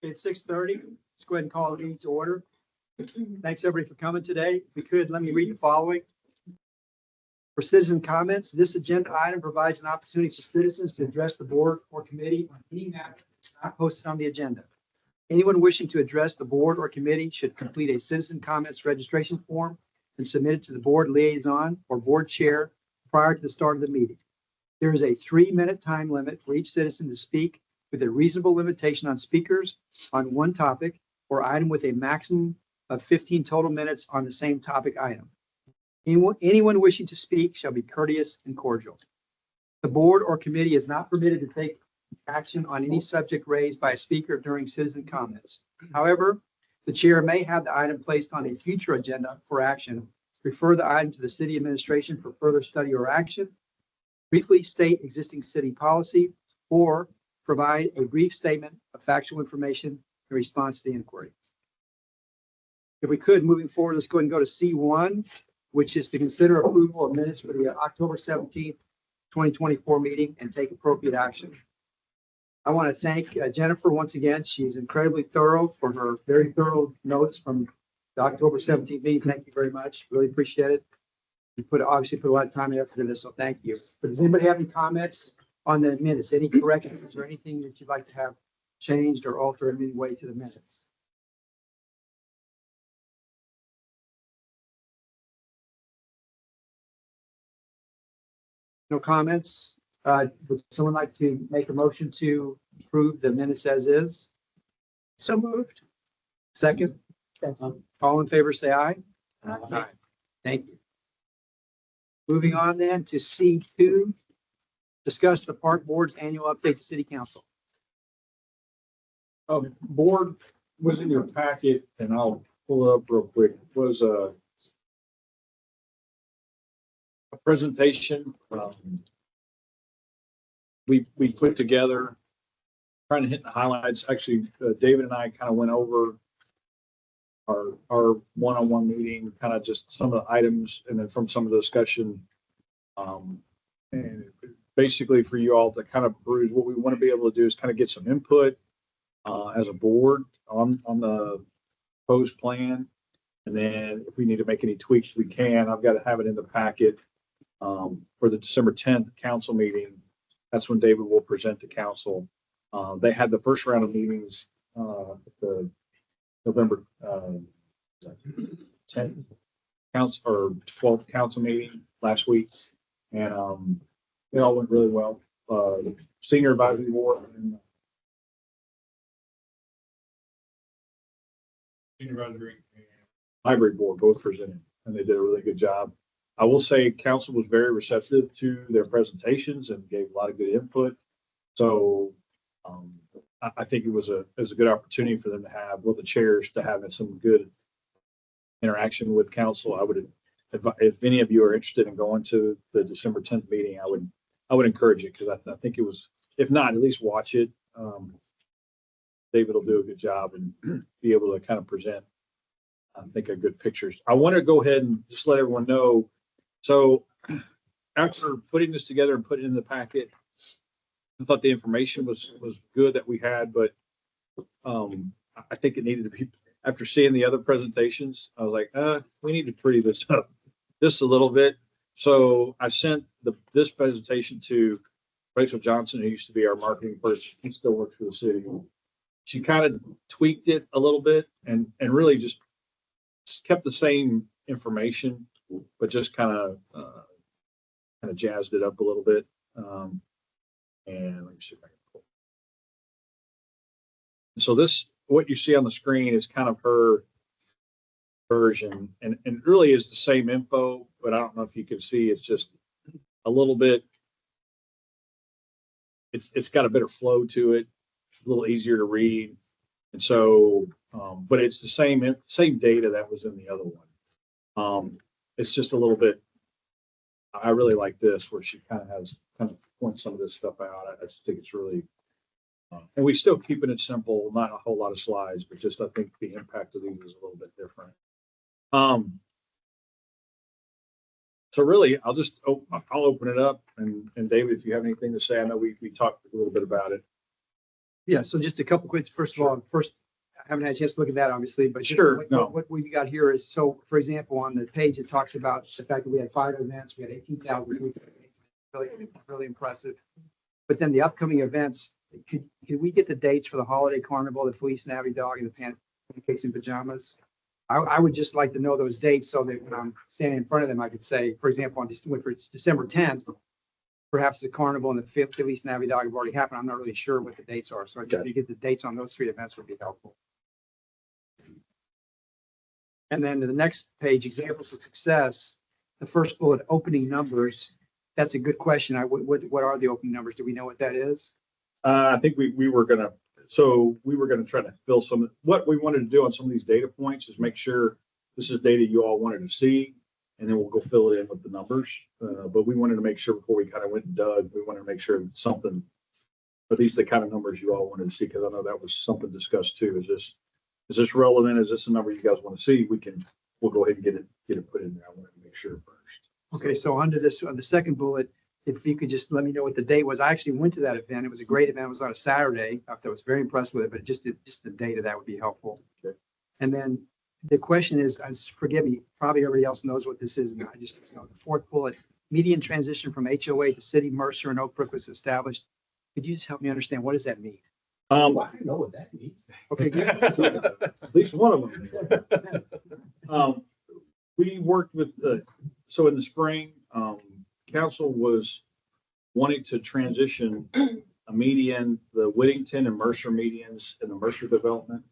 It's 6:30. Let's go ahead and call the meeting to order. Thanks everybody for coming today. If we could, let me read the following. For citizen comments, this agenda item provides an opportunity for citizens to address the board or committee on any matter that's not posted on the agenda. Anyone wishing to address the board or committee should complete a citizen comments registration form and submit it to the board liaison or board chair prior to the start of the meeting. There is a 3-minute time limit for each citizen to speak, with a reasonable limitation on speakers on one topic or item, with a maximum of 15 total minutes on the same topic item. Anyone wishing to speak shall be courteous and cordial. The board or committee is not permitted to take action on any subject raised by a speaker during citizen comments. However, the chair may have the item placed on a future agenda for action, refer the item to the city administration for further study or action, briefly state existing city policy, or provide a brief statement of factual information in response to the inquiry. If we could, moving forward, let's go ahead and go to C1, which is to consider approval of minutes for the October 17th, 2024 meeting and take appropriate action. I want to thank Jennifer once again. She's incredibly thorough for her very thorough notes from the October 17th meeting. Thank you very much. Really appreciate it. You obviously put a lot of time and effort into this, so thank you. But does anybody have any comments on the minutes? Any corrections or anything that you'd like to have changed or altered in any way to the minutes? No comments? Would someone like to make a motion to approve the minutes as is? So moved. Second? All in favor, say aye. Aye. Thank you. Moving on then to C2, discuss the park board's annual update to city council. Board was in your packet, and I'll pull it up real quick. It was a presentation we put together, trying to hit the highlights. Actually, David and I kind of went over our one-on-one meeting, kind of just some of the items, and then from some of the discussion, and basically for you all to kind of peruse. What we want to be able to do is kind of get some input as a board on the proposed plan, and then if we need to make any tweaks, we can. I've got to have it in the packet for the December 10th council meeting. That's when David will present to council. They had the first round of meetings at the November 10th council or 12th council meeting last week, and it all went really well. The senior advisory board and senior advisory and library board both presented, and they did a really good job. I will say council was very receptive to their presentations and gave a lot of good input. So I think it was a good opportunity for them to have, with the chairs, to have some good interaction with council. I would, if any of you are interested in going to the December 10th meeting, I would encourage it, because I think it was, if not, at least watch it. David will do a good job and be able to kind of present, I think, a good pictures. I want to go ahead and just let everyone know. So after putting this together and putting it in the packet, I thought the information was good that we had, but I think it needed to be, after seeing the other presentations, I was like, we need to pretty this up just a little bit. So I sent this presentation to Rachel Johnson, who used to be our marketing person. She still works for the city. She kind of tweaked it a little bit and really just kept the same information, but just kind of jazzed it up a little bit. And let me see if I can pull. So this, what you see on the screen, is kind of her version, and really is the same info, but I don't know if you can see, it's just a little bit, it's got a better flow to it, a little easier to read. And so, but it's the same data that was in the other one. It's just a little bit, I really like this, where she kind of points some of this stuff out. I just think it's really, and we still keeping it simple, not a whole lot of slides, but just, I think the impact of these is a little bit different. So really, I'll open it up, and David, if you have anything to say, I know we talked a little bit about it. Yeah, so just a couple quick, first of all, I haven't had a chance to look at that, obviously, but just Sure, what- no. What we've got here is, so, for example, on the page, it talks about the fact that we had 5 events, we had 18,000. Really impressive. But then the upcoming events, could we get the dates for the holiday carnival, the Felice Navy Dog, and the Pancakes and Pajamas? I would just like to know those dates so that when I'm standing in front of them, I could say, for example, if it's December 10th, perhaps the carnival and the Felice Navy Dog have already happened. I'm not really sure what the dates are. So if you get the dates on those 3 events would be helpful. And then to the next page, examples of success, the first bullet, opening numbers. That's a good question. What are the opening numbers? Do we know what that is? I think we were gonna try to fill what we wanted to do on some of these data points is make sure this is data you all wanted to see, and then we'll go fill it in with the numbers. But we wanted to make sure before we kind of went and dug, we wanted to make sure something, at least the kind of numbers you all wanted to see, because I know that was something discussed too. Is this relevant? Is this a number you guys want to see? We'll go ahead and get it put in there. I wanted to make sure first. Okay, so under this, on the second bullet, if you could just let me know what the date was. I actually went to that event. It was a great event. It was on a Saturday. I was very impressed with it, but just the date of that would be helpful. Okay. And then the question is, forgive me, probably everybody else knows what this is. And I just, the fourth bullet, median transition from HOA to city, Mercer and Oak Brook was established. Could you just help me understand, what does that mean? I know what that means. Okay, good. At least one of them. We worked with so in the spring, council was wanting to transition a median, the Whittington and Mercer medians in the Mercer development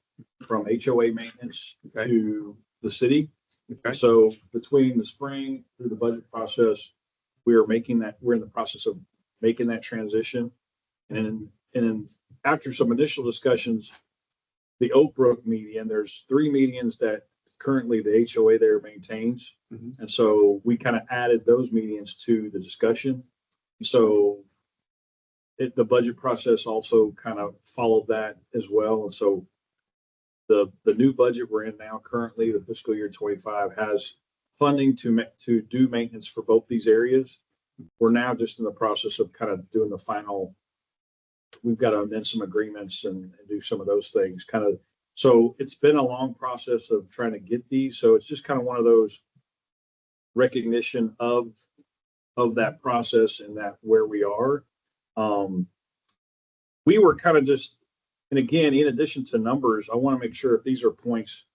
from HOA maintenance to the city. Okay. So between the spring through the budget process, we're in the process of making that transition. And then after some initial discussions, the Oak Brook median, there's 3 medians that currently the HOA there maintains. Mhm. And so we kind of added those medians to the discussion. So the budget process also kind of followed that as well. And so the new budget we're in now currently, the fiscal year 25, has funding to do maintenance for both these areas. We're now just in the process of kind of doing the final. We've got to amend some agreements and do some of those things kind of. So it's been a long process of trying to get these. So it's just kind of one of those recognition of that process and that where we are. We were kind of just, and again, in addition to numbers, I want to make sure if these are points,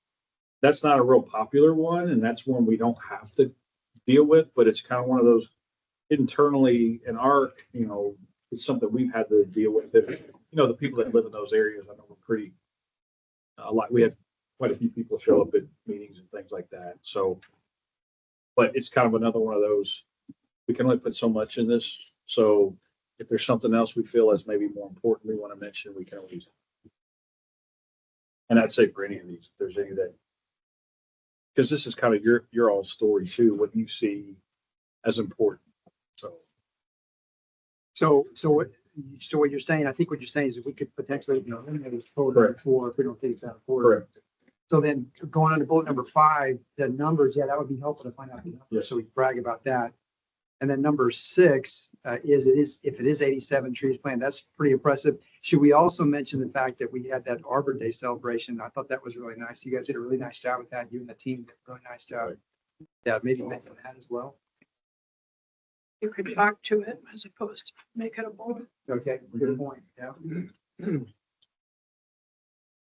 that's not a real popular one. And that's one we don't have to deal with, but it's kind of one of those internally in our, it's something we've had to deal with. The people that live in those areas, I know we're pretty, we had quite a few people show up at meetings and things like that. So, but it's kind of another one of those, we can only put so much in this. So if there's something else we feel is maybe more important we want to mention, we can always. And I'd say for any of these, if there's any that, because this is kind of your all story too, what you see as important. So what you're saying, I think what you're saying is that we could potentially, eliminate bullet Correct. 4 if we don't think it's out of order. Correct. So then going on to bullet number 5, the numbers, that would be helpful to find out the numbers. Yes. So we can brag about that. And then number 6 if it is 87 trees planted, that's pretty impressive. Should we also mention the fact that we had that Arbor Day celebration? I thought that was really nice. You guys did a really nice job with that. You and the team did a really nice job. Right. Yeah, maybe mention that as well. You could talk to it as opposed to make it a bullet. Okay, good point. Yeah.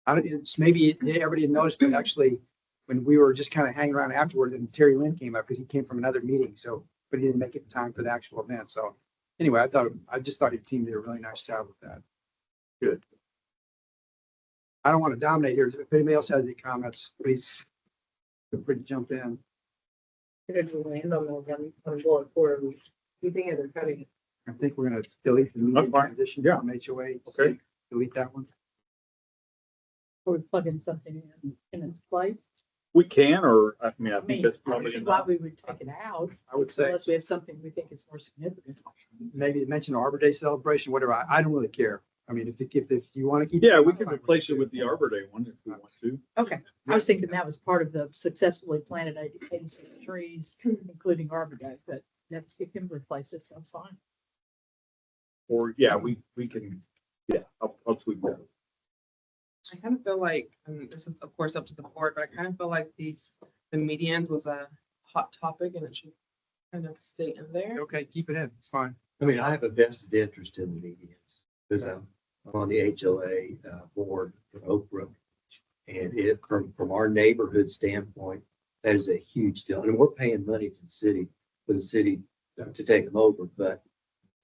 It's maybe everybody had noticed, but actually, when we were just kind of hanging around afterward, and Terry Lynn came up because he came from another meeting, but he didn't make it in time for the actual event. So anyway, I just thought your team did a really nice job with that. Good. I don't want to dominate here. If anybody else has any comments, please feel free to jump in. Did we land on the one bullet 4? We think they're cutting it. I think we're going to delete the That's median fine. transition Yeah. from HOA. Okay. Delete that one. Or we plug in something in its place. We can, or I think that's I probably mean, why we would take it out I would say unless we have something we think is more significant. maybe mention Arbor Day celebration, whatever. I don't really care. I mean, if you want to keep. Yeah, we can replace it with the Arbor Day one if we want to. Okay, I was thinking that was part of the successfully planted 86 trees, including Arbor Day, but it can replace it, that's fine. Or, yeah, we can Yeah, I'll tweak that. I kind of feel like, and this is of course up to the board, but I kind of feel like the medians was a hot topic and it should kind of stay in there. Okay, keep it in. It's fine. I mean, I have a vested interest in the medians because I'm on the HOA board for Oak Brook. And it, from our neighborhood standpoint, that is a huge deal. And we're paying money to the city, for the city to take them over, but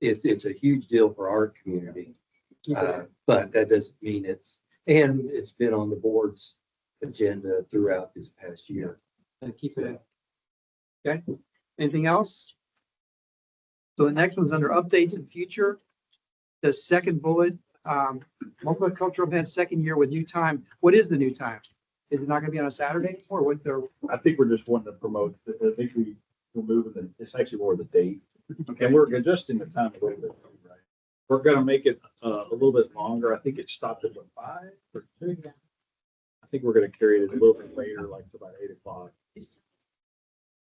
it's a huge deal for our community. Keep it in. But that doesn't mean it's been on the board's agenda throughout this past year. And keep it in. Okay, anything else? So the next one's under updates and future. The second bullet, multicultural event, second year with new time. What is the new time? Is it not gonna be on a Saturday anymore? What the, I think we're just wanting to promote, I think we're moving the, it's actually more the date. And we're adjusting the time a little bit, right? We're gonna make it a little bit longer. I think it stopped at what, 5 or 2? I think we're gonna carry it a little bit later, like to about 8 o'clock.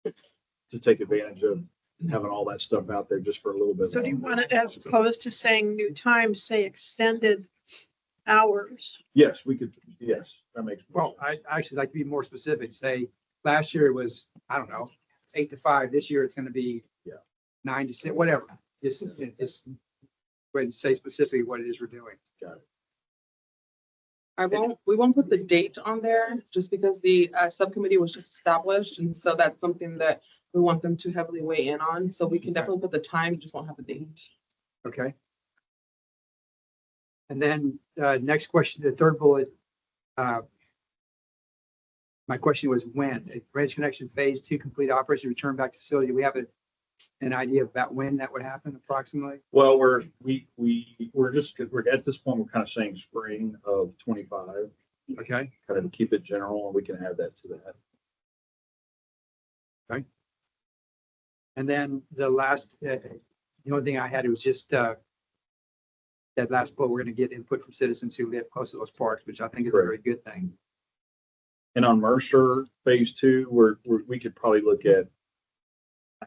To take advantage of having all that stuff out there just for a little bit. So do you longer. want it, as opposed to saying new time, say extended hours? Yes, we could, yes, that makes. more well, I sense. actually like to be more specific. Say, last year it was, I don't know, 8 to 5. This year it's gonna be Yeah. 9 to 6, whatever. Just go ahead and say specifically what it is we're doing. Got it. We won't put the date on there just because the subcommittee was just established. And so that's something that we want them to heavily weigh in on. So we can definitely put the time, just won't have a date. Okay. And then, next question, the third bullet. My question was when, Branch Connection Phase 2 complete operation, return back to facility. Do we have an idea about when that would happen approximately? Well, we're at this point, we're kind of saying spring of 25, Okay, kind of to keep it general, and we can add that to that. and then the last, the only thing I had was just, that last bullet, we're gonna get input from citizens who live close to those parks, which I think is a very good thing. And on Mercer Phase 2, we could probably look at,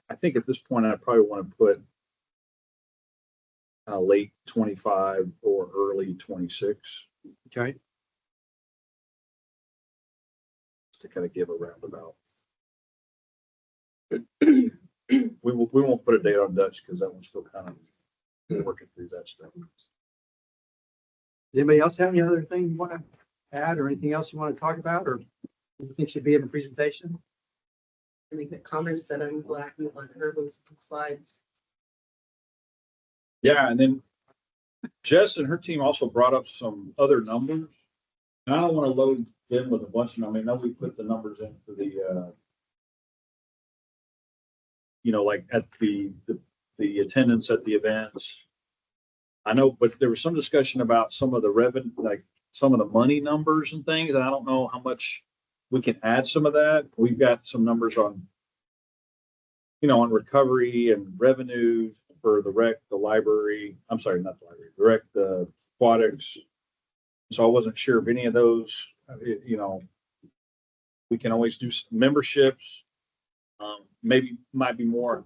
I think at this point, I probably want to put late 25 or early 26 Okay, to kind of give a roundabout. We won't put a date on Dutch because that one's still kind of working through that stuff. does anybody else have any other thing you want to add or anything else you want to talk about or you think should be in the presentation? Any comments that I'm lacking on those slides? Yeah, and then Jess and her team also brought up some other numbers. And I don't want to load them with a bunch of them. I mean, now we put the numbers in for the, like at the attendance at the events. I know, but there was some discussion about some of the revenue, like some of the money numbers and things. And I don't know how much we can add some of that. We've got some numbers on, on recovery and revenue for the rec, the library. I'm sorry, not the library, the rec, the aquatics. So I wasn't sure if any of those, we can always do memberships. Maybe might be more.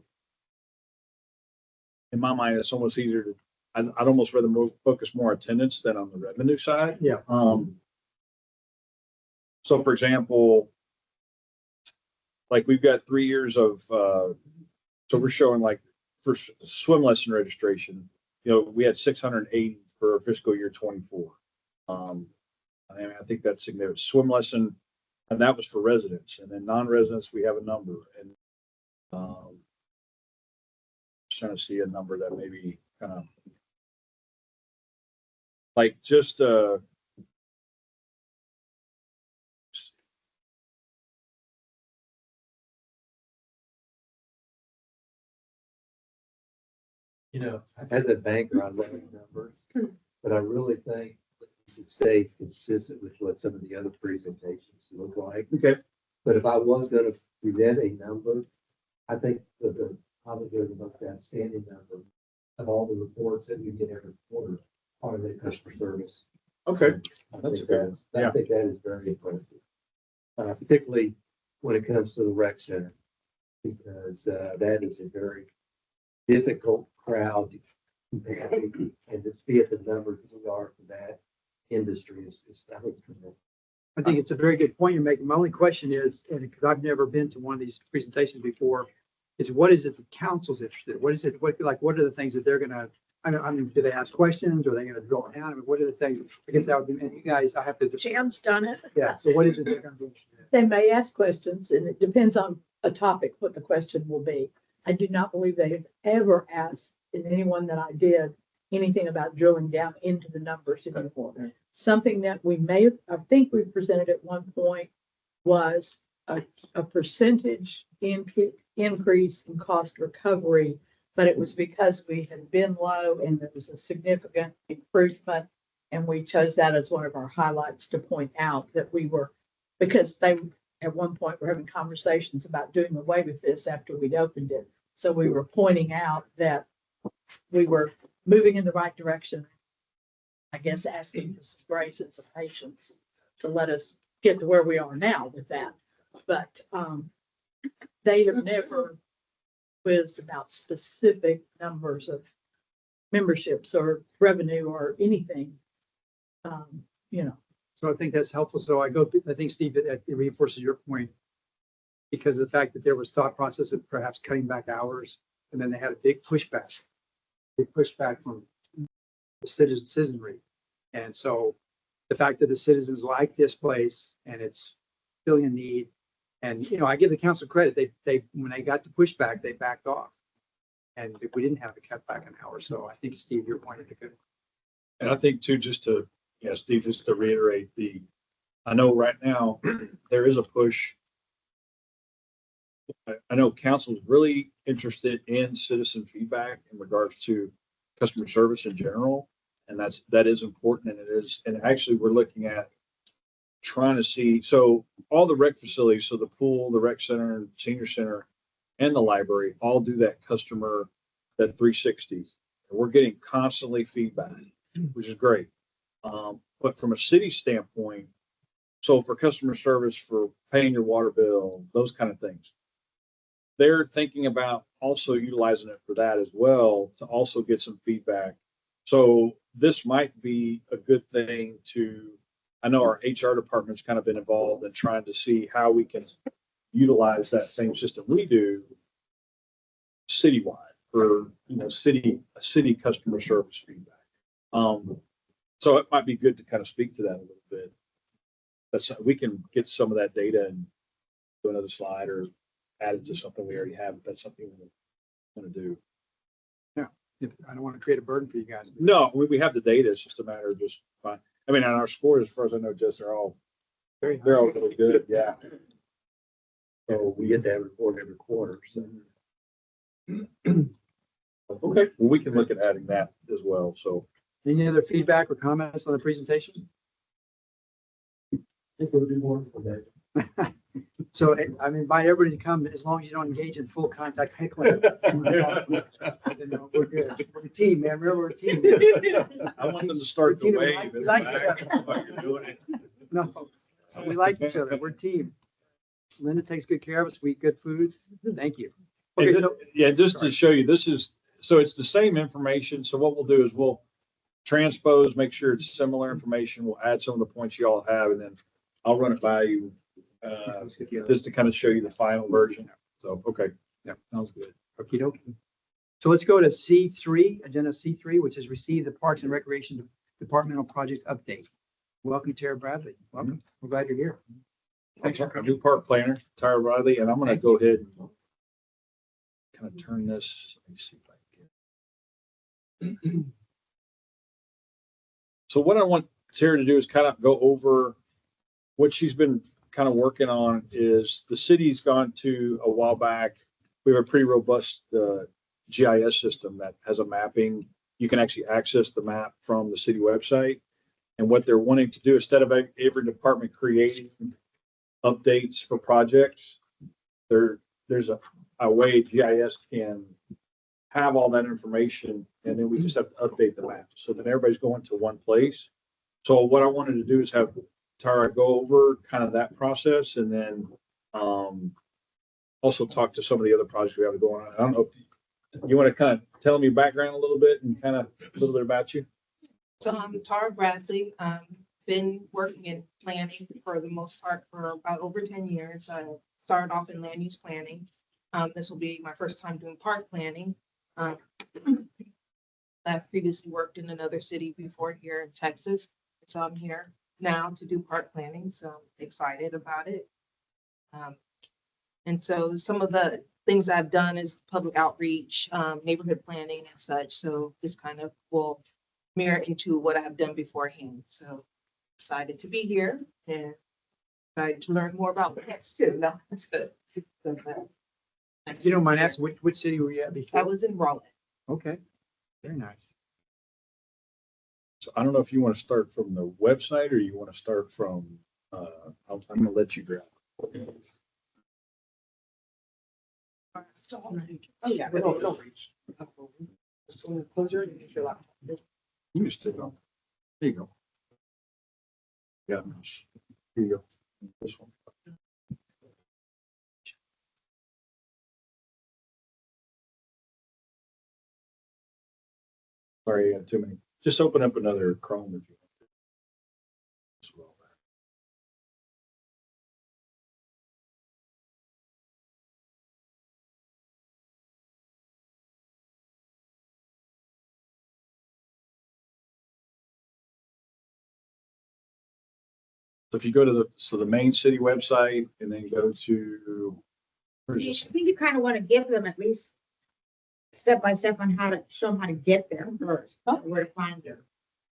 In my mind, it's almost easier to, I'd almost rather focus more attendance than on the revenue side. Yeah. So for example, like we've got 3 years of, so we're showing like for swim lesson registration, we had 680 for fiscal year 24. And I think that's significant. Swim lesson, and that was for residents, and then non-residents, we have a number, and just trying to see a number that maybe kind of like just As a banker, I love numbers, but I really think that we should stay consistent with what some of the other presentations look like. okay. But if I was gonna present a number, I think that probably the most outstanding number of all the reports that we get every quarter are the customer service. Okay. I That's think okay. I think that is very impressive. Particularly when it comes to the rec center, because that is a very difficult crowd And to be at the numbers that we are for that industry is, I think, tremendous. I think it's a very good point you're making. My only question is, and because I've never been to one of these presentations before, is what is it the council's interested in? What is it, what are the things that they're gonna, I mean, do they ask questions? Or are they gonna drill down? I mean, what are the things, I guess that would be, and you guys, I have to, Jan's done it. yeah, so what is it they're gonna be interested in? They may ask questions, and it depends on a topic, what the question will be. I do not believe they have ever asked in anyone that I did anything about drilling down into the numbers anymore. Something that we may have, I think we presented at one point was a percentage increase in cost recovery, but it was because we had been low and there was a significant improvement. And we chose that as one of our highlights to point out that we were, because they at one point were having conversations about doing away with this after we'd opened it. So we were pointing out that we were moving in the right direction. I guess asking for some grace and some patience to let us get to where we are now with that. But they have never quizzed about specific numbers of memberships or revenue or anything. You know, So I think that's helpful. So I think Steve, it reinforces your point. Because of the fact that there was thought process of perhaps cutting back hours, and then they had a big pushback from the citizenry. And so the fact that the citizens like this place and it's filling a need, and, you know, I give the council credit, they, when they got the pushback, they backed off. And if we didn't have to cut back an hour, so I think, Steve, your point is good. And I think too, Steve, just to reiterate I know right now there is a push. I know council is really interested in citizen feedback in regards to customer service in general. And that is important, and it is, and actually we're looking at trying to see, so all the rec facilities, so the pool, the rec center, senior center, and the library all do that 360. And we're getting constantly feedback, which is great. But from a city standpoint, so for customer service, for paying your water bill, those kind of things, they're thinking about also utilizing it for that as well, to also get some feedback. So this might be a good thing I know our HR department's kind of been involved in trying to see how we can utilize that same system we do citywide for, city customer service feedback. So it might be good to kind of speak to that a little bit. We can get some of that data and do another slide or add it to something we already have, if that's something we want to do. I don't want to create a burden for you guys. No, we have the data. It's just a matter of just fine. I mean, on our scores, as far as I know, Jess, they're all really good. Yeah. So we get that report every quarter, so. Okay, well, we can look at adding that as well. So Any other feedback or comments on the presentation? I think it would be wonderful that. So I invite everybody to come, as long as you don't engage in full contact heckling. We're good. We're a team, man. Remember, we're a team. I want them to start the We wave. like each other. while you're doing it. No, we like each other. We're a team. Linda takes good care of us. We eat good foods. Thank you. Okay, And so yeah, just to show you, so it's the same information. So what we'll do is we'll transpose, make sure it's similar information. We'll add some of the points you all have, and then I'll run it by you, just to kind of show you the final version. So, okay. Yeah, sounds good. Okey dokey. So let's go to C3, agenda C3, which is receive the Parks and Recreation Departmental Project Update. Welcome, Tara Bradley. Welcome. We're glad you're here. Thanks for I'm a coming. new park planner, Tyra Riley, and I'm going to go ahead and kind of turn this. Let me see if I can. So what I want Tara to do is kind of go over what she's been kind of working on. Is the city's gone to a while back. We have a pretty robust GIS system that has a mapping. You can actually access the map from the city website. And what they're wanting to do, instead of every department creating updates for projects, there's a way GIS can have all that information, and then we just have to update the map so that everybody's going to one place. So what I wanted to do is have Tara go over kind of that process, and then also talk to some of the other projects we have going on. I don't know if You want to kind of tell me your background a little bit and kind of a little bit about you? So I'm Tara Bradley. Been working in planning for the most part for about over 10 years. I started off in land use planning. This will be my first time doing park planning. I've previously worked in another city before here in Texas. So I'm here now to do park planning, so I'm excited about it. And so some of the things I've done is public outreach, neighborhood planning and such. So this kind of will mirror into what I've done beforehand. So excited to be here and excited to learn more about plants too. No, that's good. If you don't mind asking, which city were you at I before? was in Raleigh. Okay, very nice. So I don't know if you want to start from the website or you want to start from, I'm going to let you grab. Oh, yeah. Closer and use your laptop. You can stick on. There you go. Yeah. Here you go. This one. Sorry, I got too many. Just open up another Chrome if you want to. As well. So if you go to the main city website and then go to, where's I this? think you kind of want to give them at least step by step on how to show them how to get there first, where to find their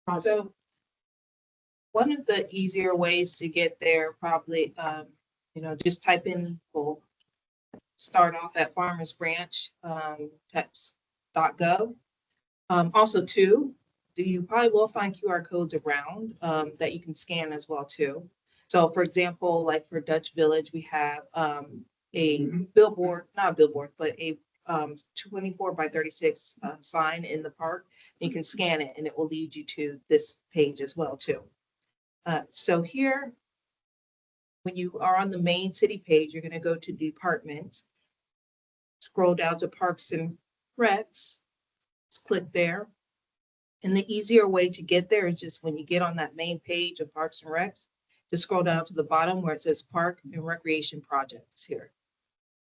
project. So one of the easier ways to get there probably, just type in, we'll start off at Farmers Branch, text.gov. Also too, you probably will find QR codes around that you can scan as well too. So for example, like for Dutch Village, we have a billboard, not a billboard, but a 24 by 36 sign in the park. You can scan it and it will lead you to this page as well too. So here, when you are on the main city page, you're going to go to departments, scroll down to Parks and Recs, just click there. And the easier way to get there is just when you get on that main page of Parks and Recs, just scroll down to the bottom where it says Park and Recreation Projects here.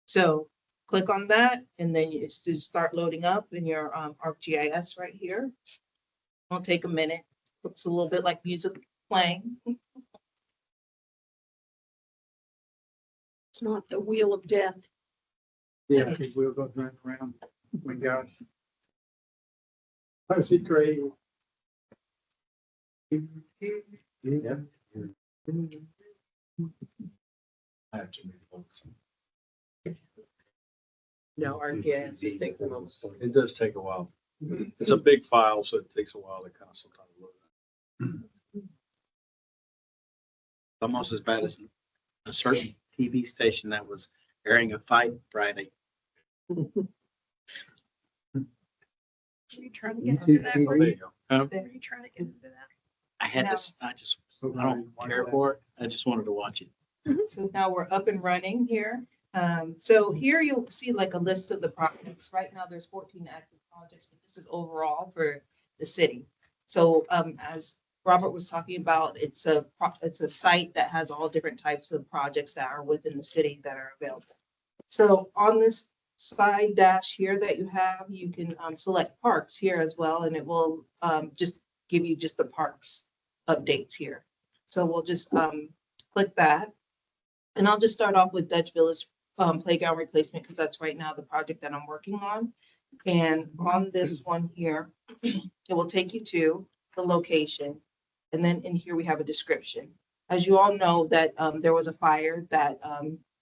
So click on that and then you just start loading up in your ArcGIS right here. It'll take a minute. Looks a little bit like music playing. It's not the wheel of death. Yeah, I think we'll go around. Oh my gosh. That was great. Yeah. I have too many folks. No, RGIS takes a moment. It does take a while. It's a big file, so it takes a while to kind of sometimes load. Almost as bad as a certain TV station that was airing a fight Friday. Are you trying to get into that? There you go. Are you trying to get into that? I had this, I don't care for it. I just wanted to watch it. So now we're up and running here. So here you'll see like a list of the projects. Right now there's 14 active projects, but this is overall for the city. So as Robert was talking about, it's a site that has all different types of projects that are within the city that are available. So on this side dash here that you have, you can select parks here as well, and it will just give you just the parks updates here. So we'll just click that. And I'll just start off with Dutch Village playground replacement because that's right now the project that I'm working on. And on this one here, it will take you to the location. And then in here we have a description. As you all know that there was a fire that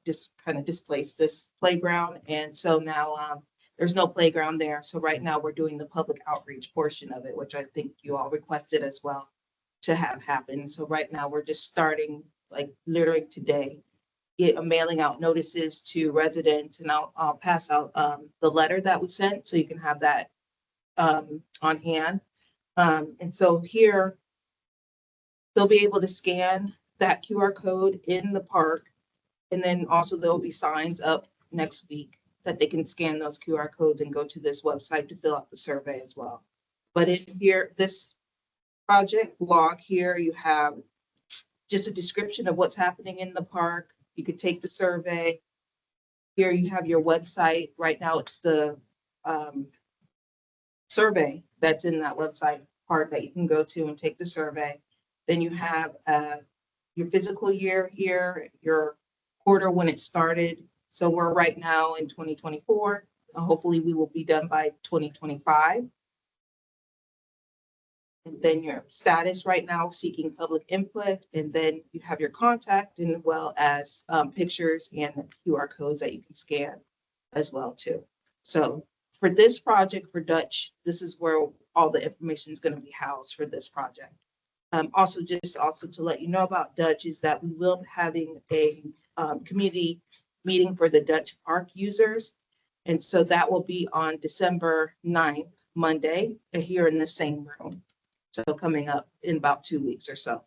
just kind of displaced this playground. And so now there's no playground there. So right now we're doing the public outreach portion of it, which I think you all requested as well to have happen. So right now we're just starting like literally today, mailing out notices to residents, and I'll pass out the letter that was sent so you can have that on hand. And so here they'll be able to scan that QR code in the park. And then also there'll be signs up next week that they can scan those QR codes and go to this website to fill out the survey as well. But in here, this project log here, you have just a description of what's happening in the park. You could take the survey. Here you have your website. Right now, it's the survey that's in that website part that you can go to and take the survey. Then you have your physical year here, your quarter when it started. So we're right now in 2024. Hopefully we will be done by 2025. And then your status right now, seeking public input. And then you have your contact and as well as pictures and QR codes that you can scan as well too. So for this project for Dutch, this is where all the information is going to be housed for this project. Also to let you know about Dutch is that we will be having a community meeting for the Dutch Park users. And so that will be on December 9th, Monday, here in the same room. So coming up in about 2 weeks or so.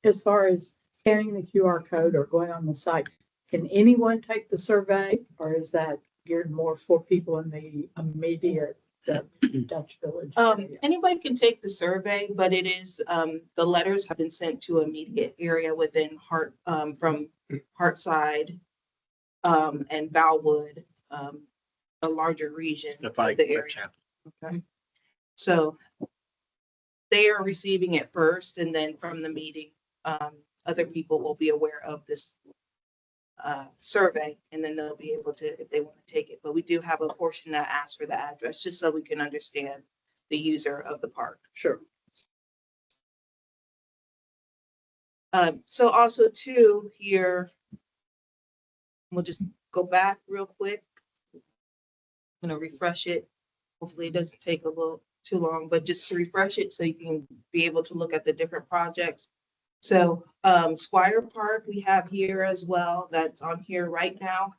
As far as scanning the QR code or going on the site, can anyone take the survey, or is that geared more for people in the immediate Dutch Village area? Anybody can take the survey, but it is, the letters have been sent to immediate area within from Hartside, and Valwood, a larger region The of fight the for area. chapter. Okay. So they are receiving it first, and then from the meeting, other people will be aware of this survey, and then they'll be able to, if they want to take it. But we do have a portion that asks for the address, just so we can understand the user of the park. Sure. So also too, here, we'll just go back real quick. I'm gonna refresh it. Hopefully it doesn't take a little too long, but just to refresh it so you can be able to look at the different projects. So Squire Park we have here as well, that's on here right now.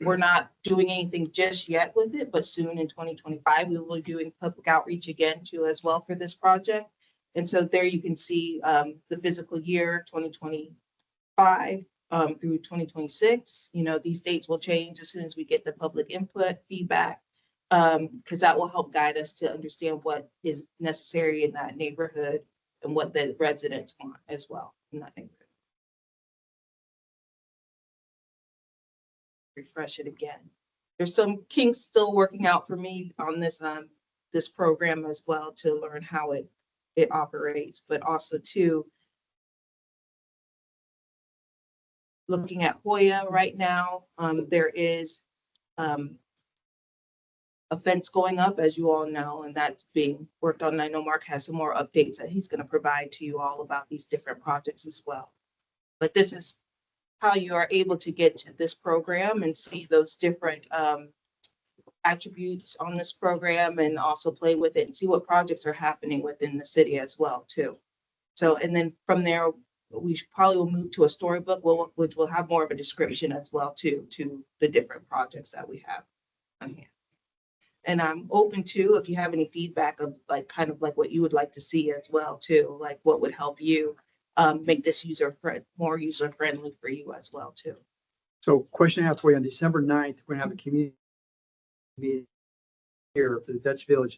We're not doing anything just yet with it, but soon in 2025, we will be doing public outreach again too as well for this project. And so there you can see the physical year 2025 through 2026. You know, these dates will change as soon as we get the public input feedback, because that will help guide us to understand what is necessary in that neighborhood and what the residents want as well in that neighborhood. Refresh it again. There's some kinks still working out for me on this program as well to learn how it operates, but also too, looking at Hoya right now, there is a fence going up, as you all know, and that's being worked on. And I know Mark has some more updates that he's going to provide to you all about these different projects as well. But this is how you are able to get to this program and see those different attributes on this program, and also play with it and see what projects are happening within the city as well too. So, and then from there, we probably will move to a storybook, which will have more of a description as well too, to the different projects that we have on here. And I'm open to, if you have any feedback of like, kind of like what you would like to see as well too, like what would help you make this more user friendly for you as well too. So question I have for you, on December 9th, we're gonna have a community meeting here for the Dutch Village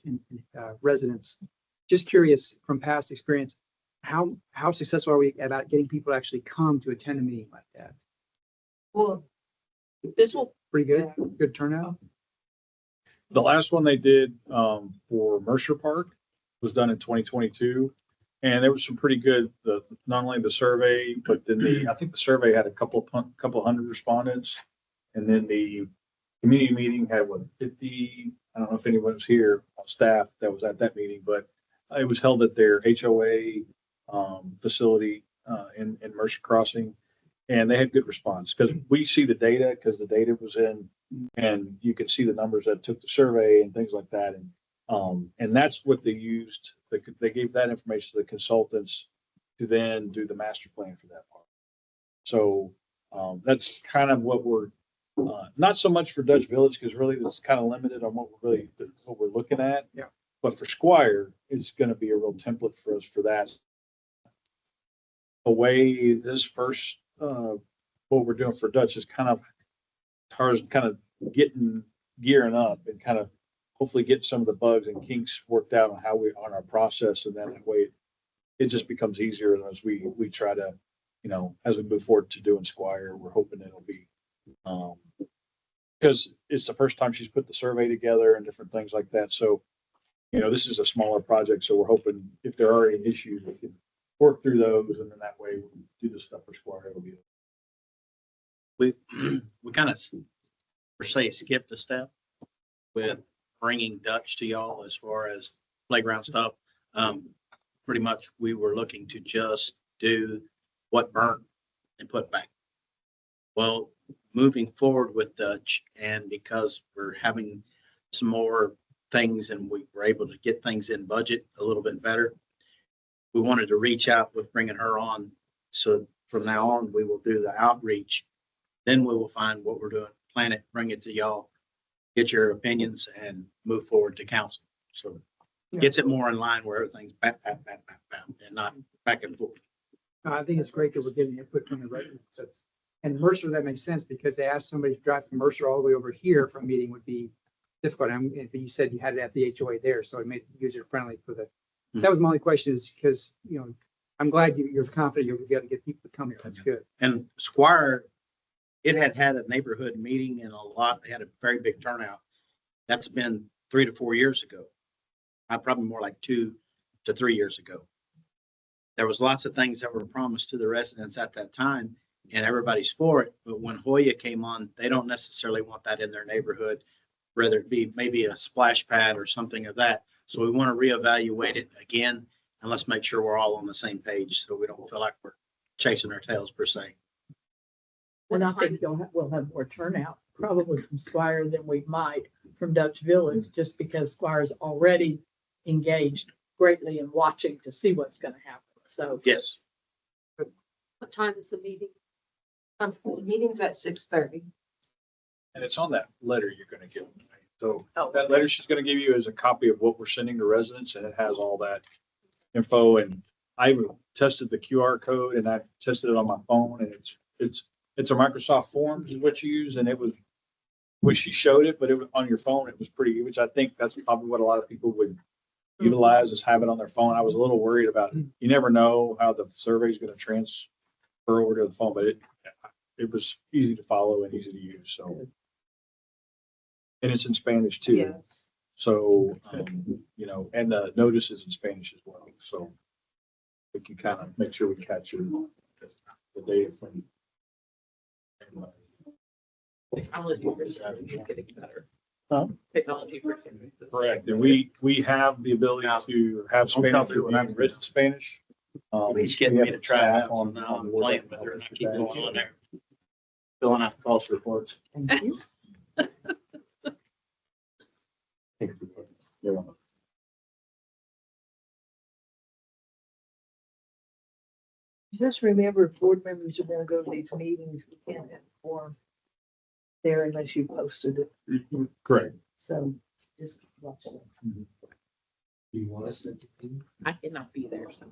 residents. Just curious from past experience, how successful are we about getting people to actually come to attend a meeting like that? Well, this will, Pretty good, good turnout? The last one they did for Mercer Park was done in 2022. And there was some pretty good, not only the survey, but then I think the survey had a couple hundred respondents. And then the community meeting had 50, I don't know if anyone was here on staff that was at that meeting, but it was held at their HOA facility in Mercer Crossing. And they had good response because we see the data, because the data was in, and you can see the numbers that took the survey and things like that. And that's what they used. They gave that information to the consultants to then do the master plan for that part. So that's kind of what we're, not so much for Dutch Village, because really it's kind of limited on what we're looking at. Yeah. But for Squire, it's going to be a real template for us for that. The way this first, what we're doing for Dutch is kind of as far as kind of gearing up and kind of hopefully get some of the bugs and kinks worked out on how we, on our process. And then that way it just becomes easier as we try to, as we move forward to doing Squire, we're hoping it'll be, because it's the first time she's put the survey together and different things like that. So, this is a smaller project. So we're hoping if there are any issues, we can work through those. And then that way we do the stuff for Squire. It'll be. We kind of, per se, skipped a step with bringing Dutch to y'all as far as playground stuff. Pretty much we were looking to just do what burnt and put back. Well, moving forward with Dutch, and because we're having some more things and we were able to get things in budget a little bit better, we wanted to reach out with bringing her on. So from now on, we will do the outreach. Then we will find what we're doing, plan it, bring it to y'all, get your opinions and move forward to council. So gets it more in line where everything's bam, bam, bam, bam, bam, and not back and forth. I think it's great that we're getting input from the residents. And Mercer, that makes sense because they asked somebody to drive from Mercer all the way over here for a meeting would be difficult. But you said you had it at the HOA there, so it made it user friendly for the, that was my only question is because, I'm glad you're confident you'll be able to get people to come here. That's good. And Squire, it had a neighborhood meeting and they had a very big turnout. That's been 3 to 4 years ago. Probably more like 2 to 3 years ago. There was lots of things that were promised to the residents at that time and everybody's for it. But when Hoya came on, they don't necessarily want that in their neighborhood, whether it be maybe a splash pad or something of that. So we want to reevaluate it again and let's make sure we're all on the same page so we don't feel like we're chasing our tails per se. And I think we'll have more turnout probably from Squire than we might from Dutch Village, just because Squire's already engaged greatly in watching to see what's going to happen. So Yes. What time is the meeting? Meeting's at 6:30. And it's on that letter you're going to give them. Right? So Oh. that letter she's going to give you is a copy of what we're sending to residents, and it has all that info. And I even tested the QR code, and I tested it on my phone, and it's a Microsoft Forms is what you use, and it was when she showed it, but it was on your phone. It was pretty, which I think that's probably what a lot of people would utilize is have it on their phone. I was a little worried about it. You never know how the survey is going to transfer over to the phone, but it was easy to follow and easy to use. So, and it's in Spanish too. Yes. So, and the notice is in Spanish as well. So we can kind of make sure we capture the data from. technology is getting better. Huh? Technology. Correct. And we have the ability to have Spanish when I'm written Spanish. He's getting me to try it out. On Now I'm board playing that with her and I today. keep going on there. Filling out false reports. Thank you. You're welcome. Just remember, if board members are gonna go to these meetings, we can't inform there unless you posted it. Correct. So just watch it. Do you want us to? I cannot be there. So.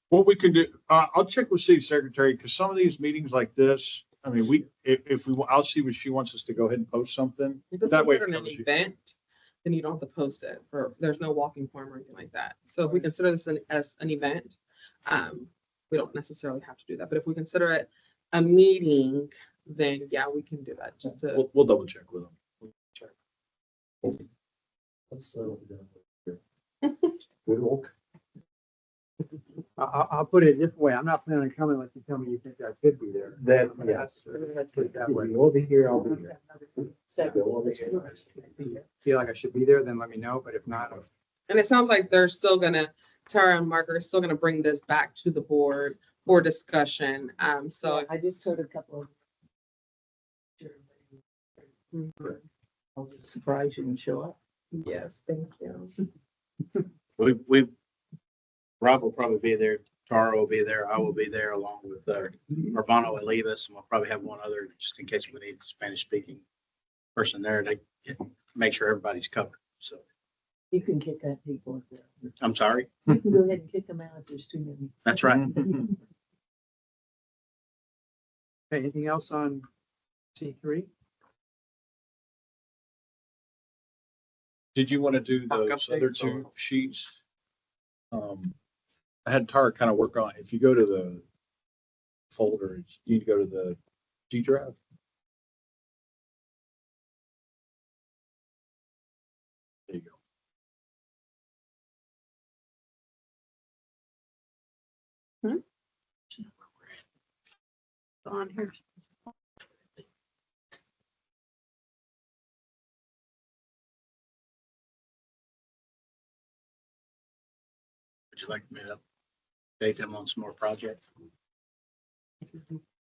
What we could do, I'll check with city secretary, because some of these meetings like this, I mean, if we, I'll see what she wants us to go ahead and post something. If it's That way it considered an covers you. event, then you don't have to post it there's no walking form or anything like that. So if we consider this as an event, we don't necessarily have to do that. But if we consider it a meeting, then yeah, we can do that just to. We'll double check with them. We'll check. I'll put it a different way. I'm not planning on coming unless you tell me you think I could be there. That, yes. Let's put it that way. We'll be here, I'll be here. Feel like I should be there, then let me know. But if not, And it sounds like they're still gonna, Tara and Margaret are still gonna bring this back to the board for discussion. So I just heard a couple of. I'll just surprise you and show up. yes, thank you. Rob will probably be there. Tara will be there. I will be there along with Urbano and Levis. And we'll probably have one other just in case we need a Spanish speaking person there to make sure everybody's covered. So You can kick out people if they're. I'm sorry. You can go ahead and kick them out if there's too many. That's right. hey, anything else on C3. Did you want to do Park those other updates two or- sheets? I had Tara kind of work on, if you go to the folder, you need to go to the G drive. There you go. On here. Would you like me to update them on some more projects?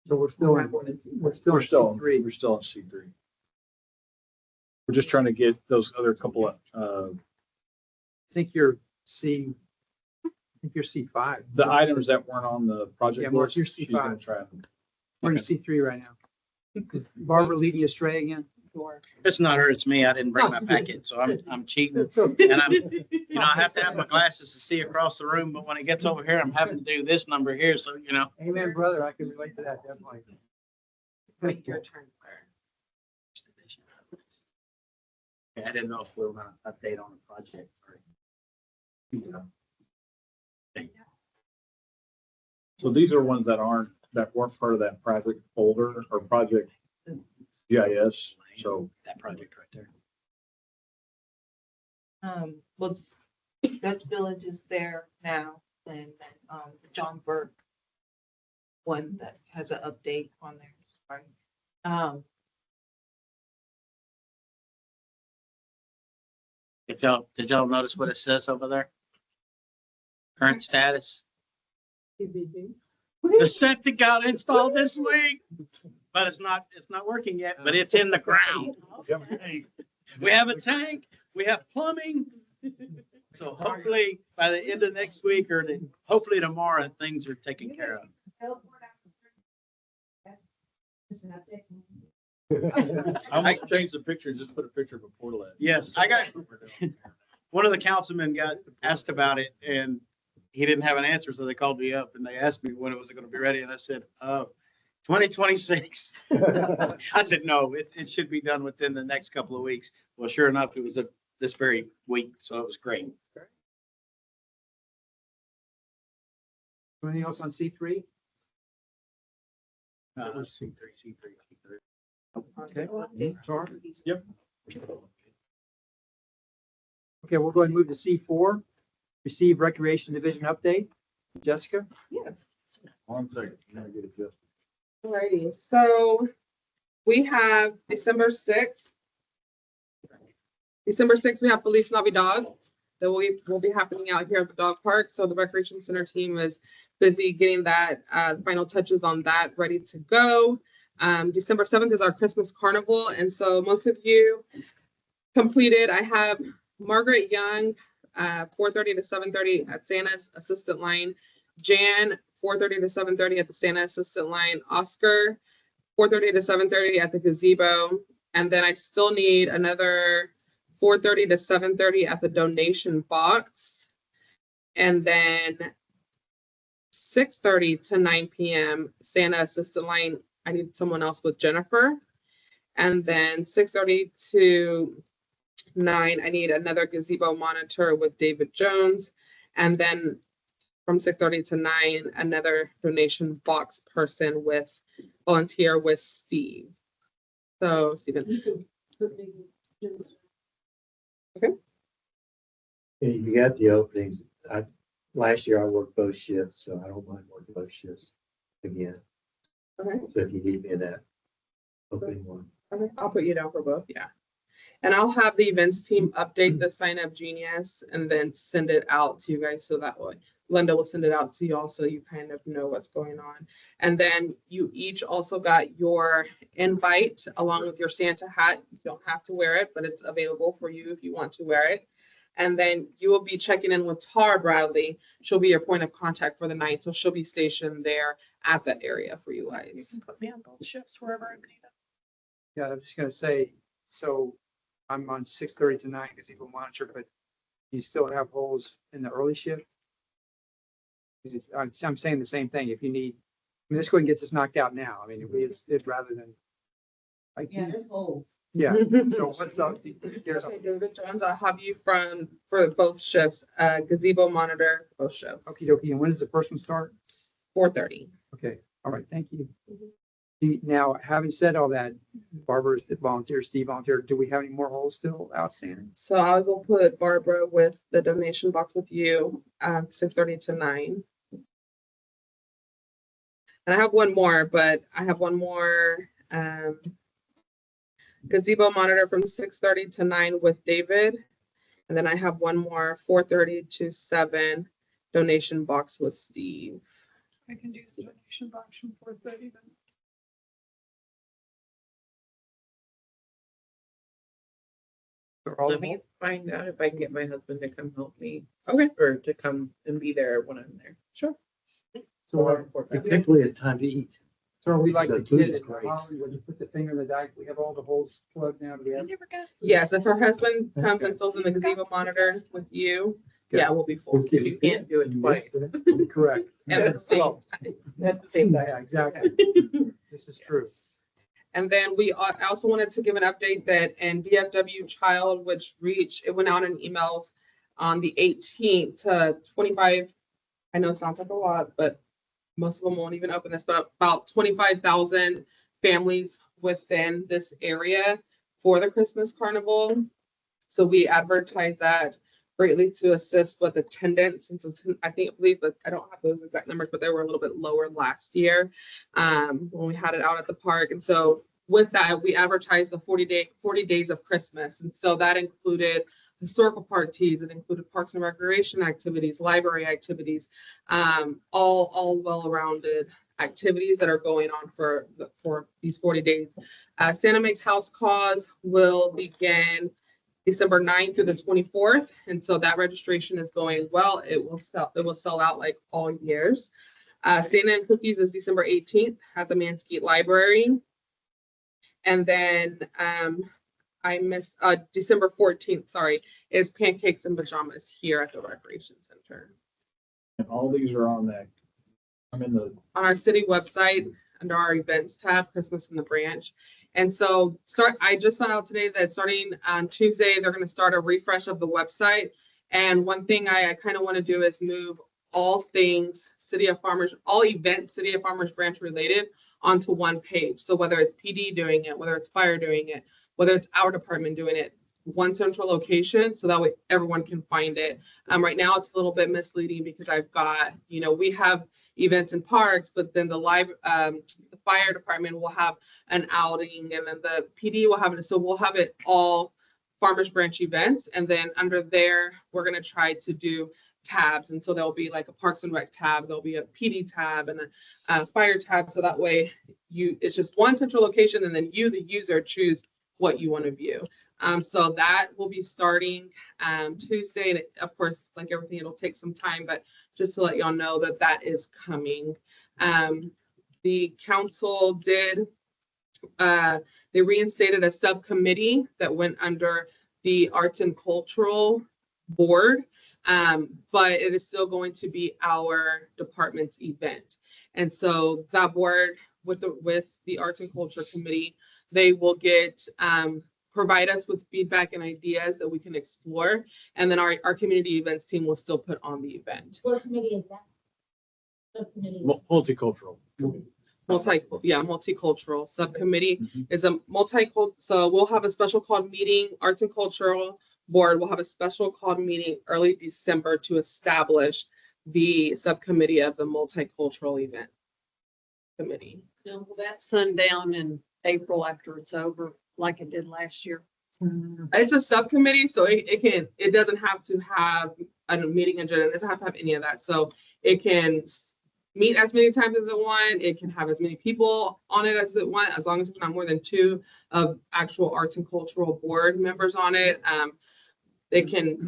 So we're still in C3. We're still on C3. We're just trying to get those other couple of, I think you're C5. the items that weren't on the Yeah, project Mark, list. you're she's C5. gonna try and- We're in C3 right now. Barbara leading you astray again? It's not her, it's me. I didn't bring my packet, so I'm cheating. It's okay. And I have to have my glasses to see across the room, but when it gets over here, I'm having to do this number here, so Amen, brother. I can relate to that definitely. Wait, your turn. I didn't know if we were gonna update on the project. So these are ones that weren't part of that project folder or project GIS. So That project right there. Well, Dutch Village is there now, and then, the John Burke one that has an update on there. Sorry. Did y'all notice what it says over there? Current status. The septic got installed this week, but it's not working yet, but it's in the ground. We have a tank, we have plumbing. So hopefully by the end of next week or hopefully tomorrow, things are taken care of. I might change the picture and just put a picture of a portal at. Yes, I got, one of the councilmen got asked about it and he didn't have an answer. So they called me up and they asked me when it was going to be ready. And I said, 2026. I said, no, it should be done within the next couple of weeks. Well, sure enough, it was this very week. So it was great. Anything else on C3? C3. Okay. Tara? Yep. Okay, we'll go ahead and move to C4. Receive Recreation Division update. Jessica? Yes. 1 second. I'm gonna get it just. Alrighty, so we have December 6th. December 6th, we have Feliz Navidad that will be happening out here at the dog park. So the Recreation Center team is busy getting that final touches on that ready to go. December 7th is our Christmas Carnival. And so most of you completed, I have Margaret Young, 4:30 to 7:30 at Santa's assistant line. Jan, 4:30 to 7:30 at the Santa assistant line. Oscar, 4:30 to 7:30 at the gazebo. And then I still need another 4:30 to 7:30 at the donation box. And then 6:30 to 9 p.m. Santa assistant line. I need someone else with Jennifer. And then 6:30 to 9, I need another gazebo monitor with David Jones. And then from 6:30 to 9, another donation box person with volunteer with Steve. So Stephen. And you got the openings. Last year I worked both shifts, so I don't mind working both shifts again. Okay. So if you need me in that opening one. Okay, I'll put you down for both, yeah. And I'll have the events team update the Sign Up Genius and then send it out to you guys so that way. Linda will send it out to you all so you kind of know what's going on. And then you each also got your invite along with your Santa hat. You don't have to wear it, but it's available for you if you want to wear it. And then you will be checking in with Tara Bradley. She'll be your point of contact for the night. So she'll be stationed there at that area for you You guys. can put me on both shifts wherever I need it. Yeah, I was just gonna say, so I'm on 6:30 to 9 gazebo monitor, but you still have holes in the early shift? I'm saying the same thing. If you need, I mean, let's go ahead and get this knocked out now. I mean, it'd rather than I Yeah, can't- there's holes. Yeah, so what's up? There's a, Okay, David Jones, I'll have you for both shifts, gazebo monitor, both shifts. okie dokie, and when does the first one start? 4:30. Okay, all right, thank you. Mhm. Now, having said all that, Barbara's volunteer, Steve volunteer, do we have any more holes still outstanding? So I will put Barbara with the donation box with you, 6:30 to 9. And I have one more, but I have one more, gazebo monitor from 6:30 to 9 with David. And then I have one more 4:30 to 7 donation box with Steve. I can do the donation box from 4:30 then. Are all Let the me holes- find out if I can get my husband to come help me Okay, or to come and be there when I'm there. sure. So are, Particularly at time to eat. so are we like the The food kid is at great. Holly, when you put the finger in the dike, we have all the holes plugged now, do we I have? never got. Yes, if her husband comes and fills in the gazebo monitor with you, yeah, we'll be full. Okay, You can't do it you twice. missed it. Correct. And at the same time. That's the same Yeah, exactly. This is true. And then I also wanted to give an update that in DFW Child, which reached, it went out in emails on the 18th to 25. I know it sounds like a lot, but most of them won't even open this, but about 25,000 families within this area for the Christmas carnival. So we advertise that greatly to assist with attendance, since it's, I believe that I don't have those exact numbers, but they were a little bit lower last year when we had it out at the park. And so with that, we advertised the 40 days of Christmas. And so that included historical parties, it included parks and recreation activities, library activities, all well-rounded activities that are going on for these 40 days. Santa Makes House Calls will begin December 9th through the 24th. And so that registration is going well. It will sell out like all years. Santa and Cookies is December 18th at the Manskeet Library. And then December 14th, sorry, is Pancakes and Pajamas here at the Recreation Center. And all these are on that. I'm in the, On our city website, under our events tab, Christmas in the Branch. And so I just found out today that starting on Tuesday, they're going to start a refresh of the website. And one thing I kind of want to do is move all things City of Farmers, all events City of Farmers Branch related onto one page. So whether it's PD doing it, whether it's fire doing it, whether it's our department doing it, one central location, so that way everyone can find it. Right now it's a little bit misleading because I've got, we have events in parks, but then the fire department will have an outing, and then the PD will have it. So we'll have it all Farmers Branch events, and then under there we're going to try to do tabs. And so there'll be like a Parks and Rec tab, there'll be a PD tab and a fire tab. So that way it's just one central location, and then you, the user, choose what you want to view. So that will be starting Tuesday. And of course, like everything, it'll take some time, but just to let y'all know that that is coming. The council did, they reinstated a subcommittee that went under the Arts and Cultural Board, but it is still going to be our department's event. And so that board with the Arts and Culture Committee, they will provide us with feedback and ideas that we can explore. And then our community events team will still put on the event. What committee is that? Subcommittee. multicultural. Multicultural subcommittee Mhm. is a multicultural. So we'll have a special called meeting, Arts and Cultural Board will have a special called meeting early December to establish the subcommittee of the multicultural event committee. Now, will that sundown in April after it's over, like it did last year? It's a subcommittee, so it doesn't have to have a meeting agenda. It doesn't have to have any of that. So it can meet as many times as it wants. It can have as many people on it as it wants, as long as there's not more than 2 of actual Arts and Cultural Board members on it. They can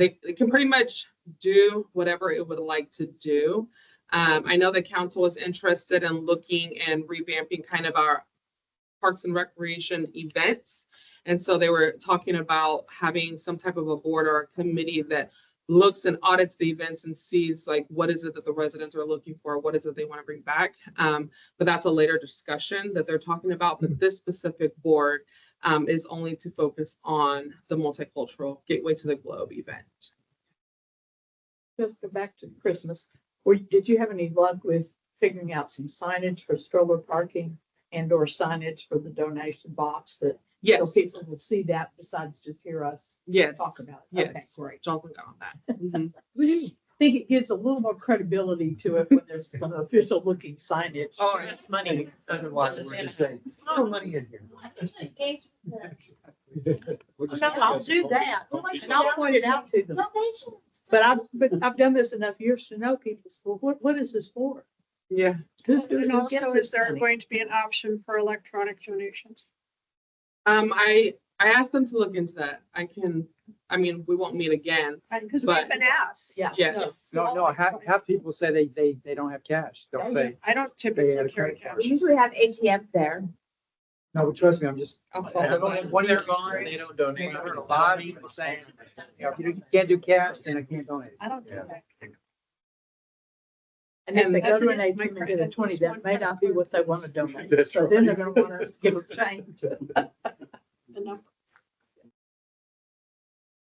pretty much do whatever it would like to do. I know the council is interested in looking and revamping kind of our Parks and Recreation events. And so they were talking about having some type of a board or a committee that looks and audits the events and sees like what is it that the residents are looking for, what is it they want to bring back. But that's a later discussion that they're talking about. But this specific board is only to focus on the multicultural Gateway to the Globe event. Just go back to Christmas. Did you have any luck with figuring out some signage for stroller parking and or signage for the donation box that so Yes, people will see that besides just hear us yes, talk about it? Okay, yes. great. Jonathan got on that. Mhm. I think it gives a little more credibility to it when there's an official looking signage. Oh, yeah. It's money. Otherwise, we're just saying, throw money in here. No, I'll do that. And I'll point it out to them. But I've done this enough years to know people, well, what is this for? Yeah. Who's doing And who also, gets is this there money? going to be an option for electronic donations? I asked them to look into that. I mean, we won't meet again. Because But- we've been asked. Yeah. Yes. No, half people say they don't have cash. Don't say, I don't They typically had a carry credit card. cash. We usually have ATMs there. no, but trust me, I'm just. I'll follow up. One of your They don't donate. I heard a lot of people saying, if you can't do cash, then I can't donate. I don't do Yeah. that. And if they That's go it. donate My 2 credit to 20, is that may not be what they want to donate. That's So then right. they're gonna want us to give them change. Enough.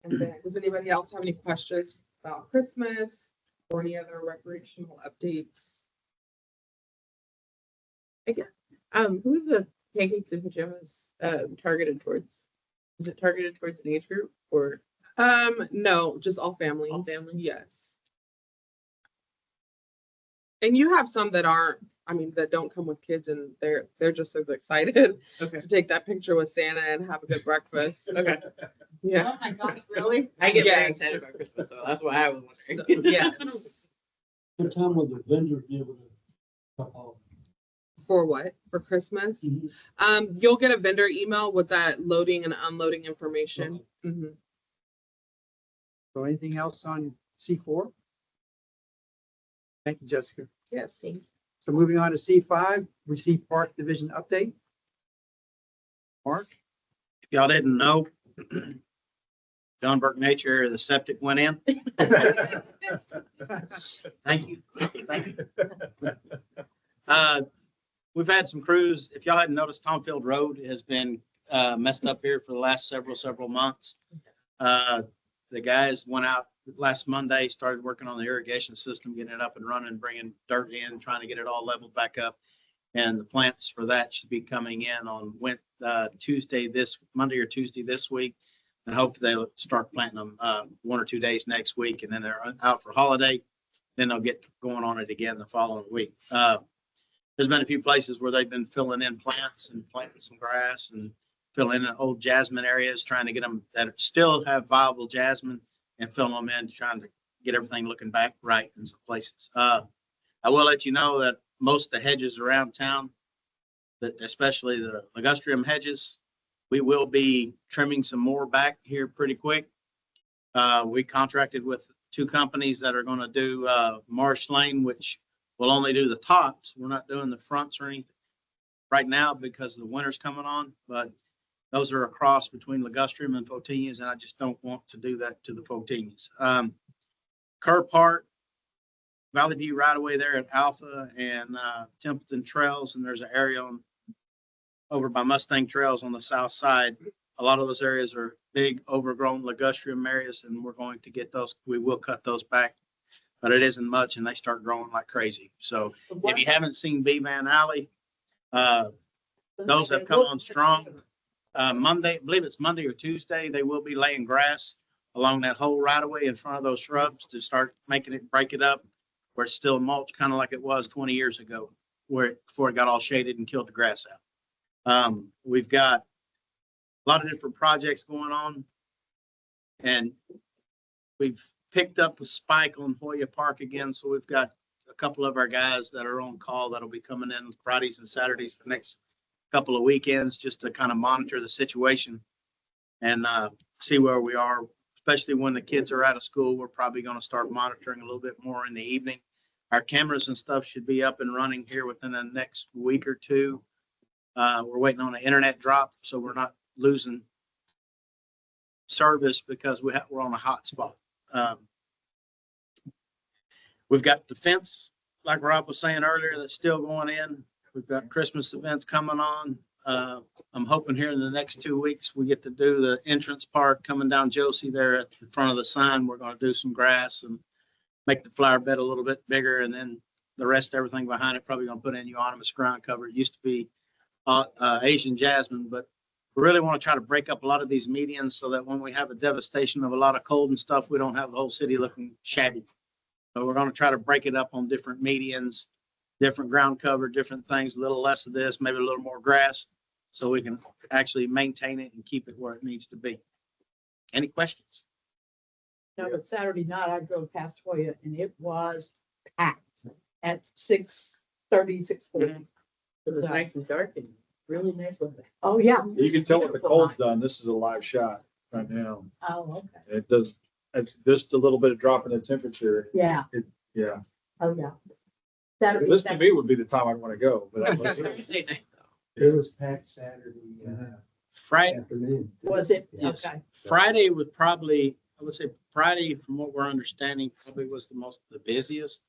And then, does anybody else have any questions about Christmas or any other recreational updates? Who's the pancakes and pajamas targeted towards? Is it targeted towards an age group or No, just all families. all family? Yes. And you have some that aren't, that don't come with kids and they're just as excited Okay. to take that picture with Santa and have a good breakfast. Okay. Yeah. Oh my gosh, really? I get very Yes. excited about Christmas, so that's why I was So, wondering. yes. What time will the vendors be able to drop off? For what? For Christmas? Mhm. You'll get a vendor email with that loading and unloading information. Mhm. So anything else on C4? Thank you, Jessica. Yes. So moving on to C5, receive Park Division update. Mark? If y'all didn't know, John Burke Nature, the septic went in. Thank you. Thank you. We've had some crews. If y'all hadn't noticed, Tomfield Road has been messed up here for the last several months. The guys went out last Monday, started working on the irrigation system, getting it up and running, bringing dirt in, trying to get it all leveled back up. And the plants for that should be coming in on Monday or Tuesday this week. And hopefully they'll start planting them 1 or 2 days next week. And then they're out for holiday. Then they'll get going on it again the following week. There's been a few places where they've been filling in plants and planting some grass and filling in old jasmine areas, trying to get them that still have viable jasmine and fill them in, trying to get everything looking back right in some places. I will let you know that most of the hedges around town, especially the ligustrum hedges, we will be trimming some more back here pretty quick. We contracted with 2 companies that are going to do Marsh Lane, which will only do the tops. We're not doing the fronts or anything right now because the winter's coming on, but those are a cross between ligustrum and photinias, and I just don't want to do that to the photinias. Kerr Park, Valley View right away there at Alpha and Templeton Trails, and there's an area over by Mustang Trails on the south side. A lot of those areas are big overgrown ligustrum areas, and we're going to get those. We will cut those back, but it isn't much, and they start growing like crazy. So if you haven't seen B Van Alley, those have come on strong. Monday, I believe it's Monday or Tuesday, they will be laying grass along that whole right of way in front of those shrubs to start making it, break it up where it's still mulch, kind of like it was 20 years ago, before it got all shaded and killed the grass out. We've got a lot of different projects going on, and we've picked up a spike on Hoya Park again. So we've got a couple of our guys that are on call that'll be coming in Fridays and Saturdays the next couple of weekends just to kind of monitor the situation and see where we are, especially when the kids are out of school. We're probably going to start monitoring a little bit more in the evening. Our cameras and stuff should be up and running here within the next week or 2. We're waiting on an internet drop, so we're not losing service because we're on a hot spot. We've got the fence, like Rob was saying earlier, that's still going in. We've got Christmas events coming on. I'm hoping here in the next 2 weeks, we get to do the entrance part coming down Josie there at the front of the sign. We're gonna do some grass and make the flower bed a little bit bigger, and then the rest, everything behind it, probably gonna put in euonymus ground cover. It used to be Asian jasmine, but we really want to try to break up a lot of these medians so that when we have a devastation of a lot of cold and stuff, we don't have the whole city looking shabby. So we're going to try to break it up on different medians, different ground cover, different things, a little less of this, maybe a little more grass, so we can actually maintain it and keep it where it needs to be. Any questions? No, but Saturday night I drove past Hoya and it was packed at 6:30, 6:40. It was nice and dark and really nice weather. Oh, yeah. You can tell what the Beautiful cold's night. done. This is a live shot right now. Oh, okay. It does, it's just a little bit of drop in the temperature. Yeah. Yeah. Oh, yeah. Saturday. This to me would be the time I'd want to go, but I wasn't. Thursday night though. It was packed Saturday, Friday, afternoon. Was it? Yes. Okay. Friday was probably, I would say Friday, from what we're understanding, probably was the busiest.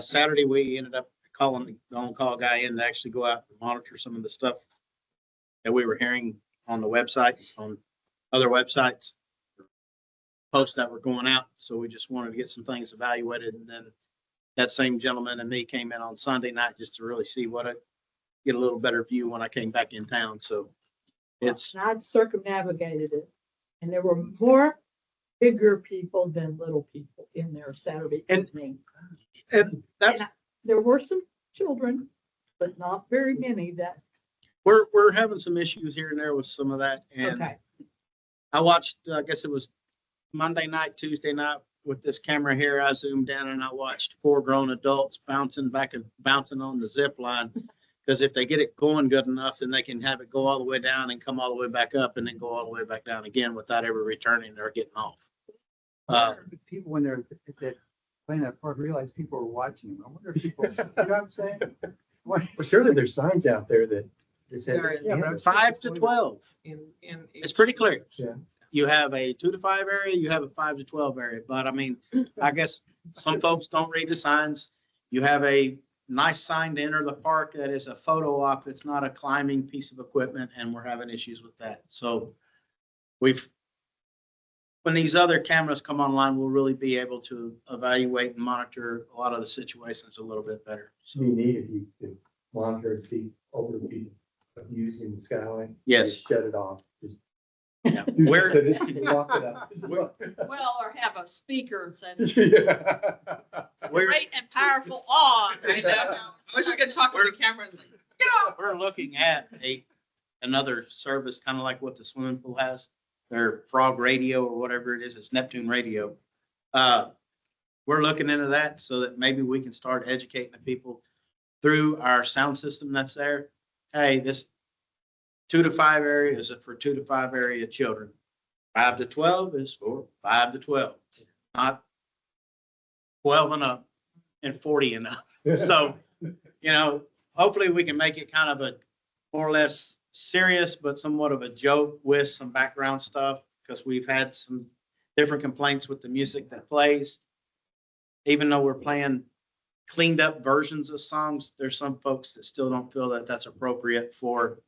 Saturday, we ended up calling the on-call guy in to actually go out and monitor some of the stuff that we were hearing on the website, on other websites, posts that were going out. So we just wanted to get some things evaluated. And then that same gentleman and me came in on Sunday night just to really see get a little better view when I came back in town. So it's, And I'd circumnavigated it and there were more bigger people than little people in there Saturday And- evening. and that's, There were some children, but not very many that, we're having some issues here and there with some of that. And okay. I watched, I guess it was Monday night, Tuesday night with this camera here. I zoomed in and I watched 4 grown adults bouncing back and bouncing on the zip line. Because if they get it going good enough, then they can have it go all the way down and come all the way back up and then go all the way back down again without ever returning or getting off. People, when they're at that playing that part, realize people are watching them. I wonder if people, you know what I'm saying? What? Well, surely there's signs out there that said. There is. Yeah, but I'm- 5 to 12. In It's pretty clear. Yeah. You have a 2 to 5 area, you have a 5 to 12 area. But I mean, I guess some folks don't read the signs. You have a nice sign to enter the park that is a photo op. It's not a climbing piece of equipment, and we're having issues with that. So when these other cameras come online, we'll really be able to evaluate and monitor a lot of the situations a little bit better. So you need if you could monitor and see older people using the skyline. Yes. Just shut it off. Just Yeah, we're, lock it up. Well, or have a speaker that says Yeah. we're, great and powerful on. I know. I wish we could talk with the cameras. we're looking at another service, kind of like what the swimming pool has, their Frog Radio or whatever it is. It's Neptune Radio. We're looking into that so that maybe we can start educating the people through our sound system that's there. Hey, this 2 to 5 area is for 2 to 5 area children. 5 to 12 is for 5 to 12, not 12 and up and 40 and up. So, hopefully we can make it kind of a more or less serious, but somewhat of a joke with some background stuff, because we've had some different complaints with the music that plays. Even though we're playing cleaned up versions of songs, there's some folks that still don't feel that that's appropriate for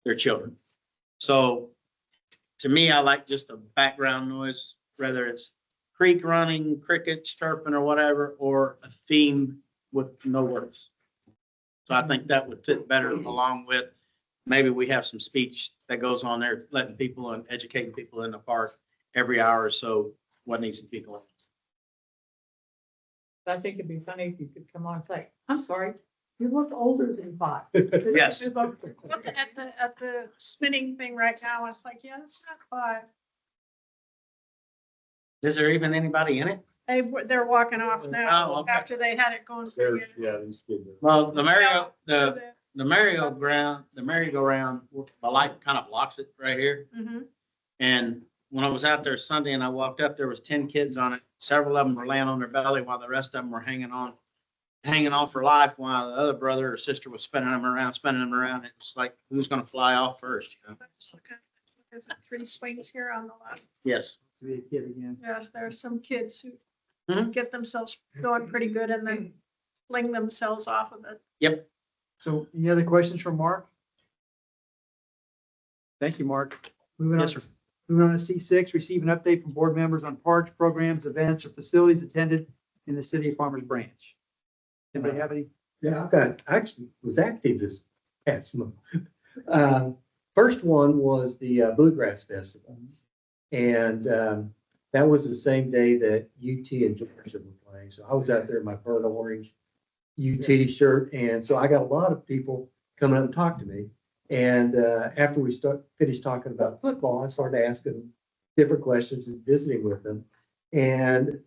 their children. So to me, I like just a background noise, whether it's creek running, crickets chirping or whatever, or a theme with no words. So I think that would fit better along with maybe we have some speech that goes on there, letting people and educating people in the park every hour or so what needs to be going on. I think it'd be funny if you could come on and say, I'm sorry, you look older than 5. Yes. Looking at the spinning thing right now, it's like, yeah, it's not 5. Is there even anybody in it? They're walking off Oh, now okay. after they had it going through. Yeah, these kids. Well, the merry-go-round, the light kind of blocks it right here. Mm-hmm. And when I was out there Sunday and I walked up, there was 10 kids on it. Several of them were laying on their belly while the rest of them were hanging on for life, while the other brother or sister was spinning them around. It was like, who's going to fly off first? There's 3 swings here on the left. Yes. To be a kid again. Yes, there are some kids who get themselves going pretty good and then fling themselves off of it. So any other questions from Mark? Thank you, Mark. Moving on, Yes, moving on to C6, receive an update from board members on parks, programs, events, or facilities attended in the city of Farmers Branch. Anybody have any? Yeah, I've got, actually was active this past month. First one was the Bluegrass Festival. And that was the same day that UT and Georgia were playing. So I was out there in my burnt orange UT shirt. And so I got a lot of people coming up and talk to me. And after we finished talking about football, I started asking different questions and visiting with them. And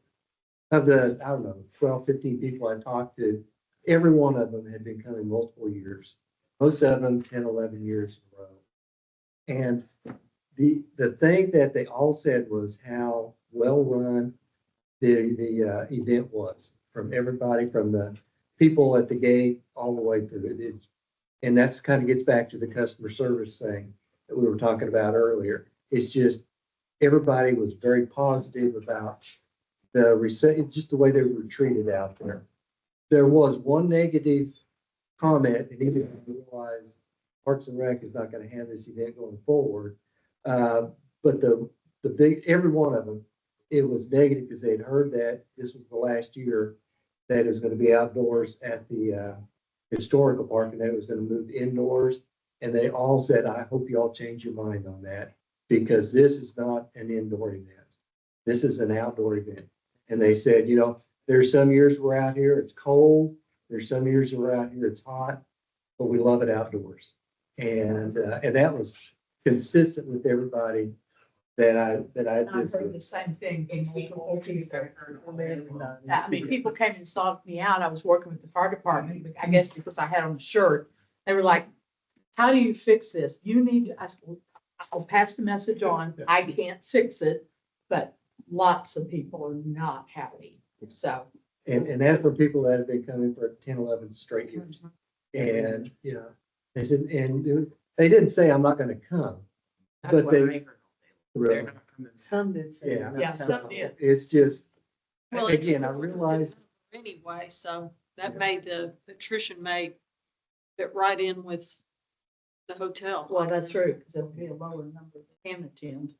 of the, I don't know, 12, 15 people I talked to, every one of them had been coming multiple years, most of them 10, 11 years in a row. And the thing that they all said was how well run the event was, from everybody, from the people at the gate all the way through it. And that's kind of gets back to the customer service thing that we were talking about earlier. It's just everybody was very positive about just the way they were treated out there. There was one negative comment, and even I realized Parks and Rec is not going to have this event going forward. But the big, every one of them, it was negative because they'd heard that this was the last year that it was going to be outdoors at the historical park, and that it was going to move indoors. And they all said, I hope you all change your mind on that, because this is not an indoor event. This is an outdoor event. And they said, you know, there's some years we're out here, it's cold. There's some years we're out here, it's hot, but we love it outdoors. And that was consistent with everybody that I And I just. heard the same thing. I mean, people came and sought me out. I was working with the fire department, I guess because I had on a shirt. They were like, how do you fix this? You need to, I'll pass the message on. I can't fix it, but lots of people are not happy. So. And that's for people that have been coming for 10, 11 straight years. And, you know, they said, and they didn't say, I'm not gonna come. But they. Really, Some did say. Yeah. Yeah, some did. It's just, Well, it's again, I realize, anyway, so that made the attrition made it right in with the hotel. Well, that's true, because there'll be a lower number that can attend.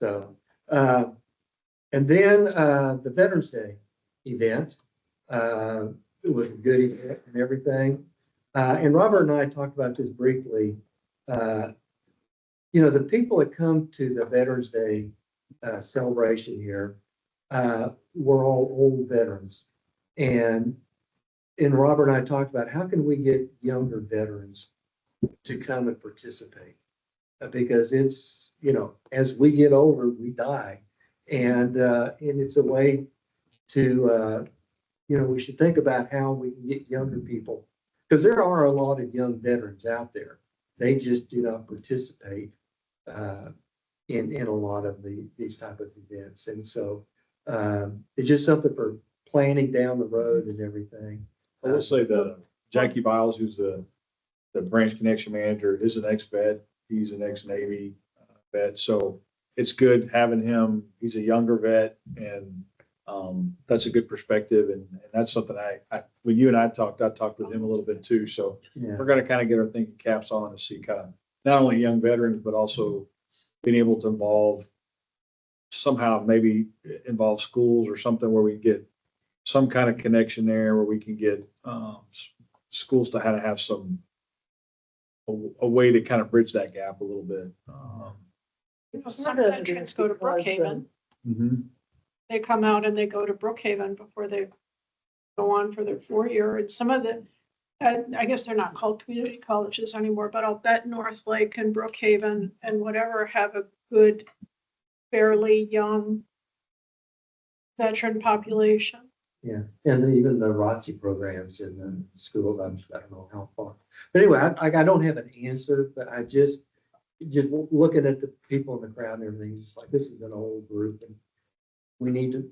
so, and then, the Veterans Day event, it was a good event and everything. And Robert and I talked about this briefly. You know, the people that come to the Veterans Day celebration here were all old veterans. And Robert and I talked about how can we get younger veterans to come and participate? Because it's, you know, as we get older, we die. And it's a way to, you know, we should think about how we can get younger people. Because there are a lot of young veterans out there. They just do not participate in a lot of these type of events. And so it's just something for planning down the road and everything. I will say that Jackie Biles, who's the branch connection manager, is an ex-vet. He's an ex-Navy vet. So it's good having him. He's a younger vet, and that's a good perspective. And that's something when you and I talked with him a little bit too. So Yeah. we're going to kind of get our thinking caps on and see kind of not only young veterans, but also being able to maybe involve schools or something where we get some kind of connection there, where we can get schools to kind of have a way to kind of bridge that gap a little bit. Some veterans go to Brookhaven. They come out and they go to Brookhaven before they go on for their 4-year. And some of the, I guess they're not called community colleges anymore, but I'll bet Northlake and Brookhaven and whatever have a good, fairly young veteran population. Yeah, and even the ROTC programs in the schools, I don't know how far. But anyway, I don't have an answer, but I just looking at the people in the crowd and everything, it's like, this is an old group and we need to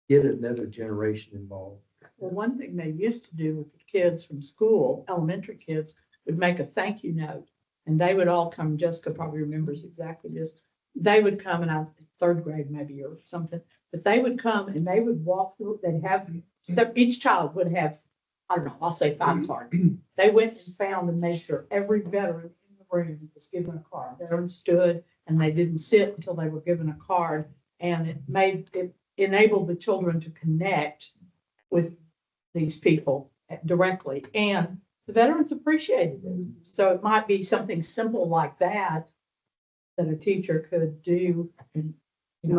get another generation involved. Well, one thing they used to do with the kids from school, elementary kids, would make a thank you note. And they would all come, Jessica probably remembers exactly this. they would come and I, third grade maybe or something, but they would come and they would walk through, they'd have, except each child would have, I don't know, I'll say 5 cards. They went and found and made sure every veteran in the room was given a card. Veterans stood and they didn't sit until they were given a card. And it enabled the children to connect with these people directly. And the veterans appreciated it. So it might be something simple like that that a teacher could do. And, Seemed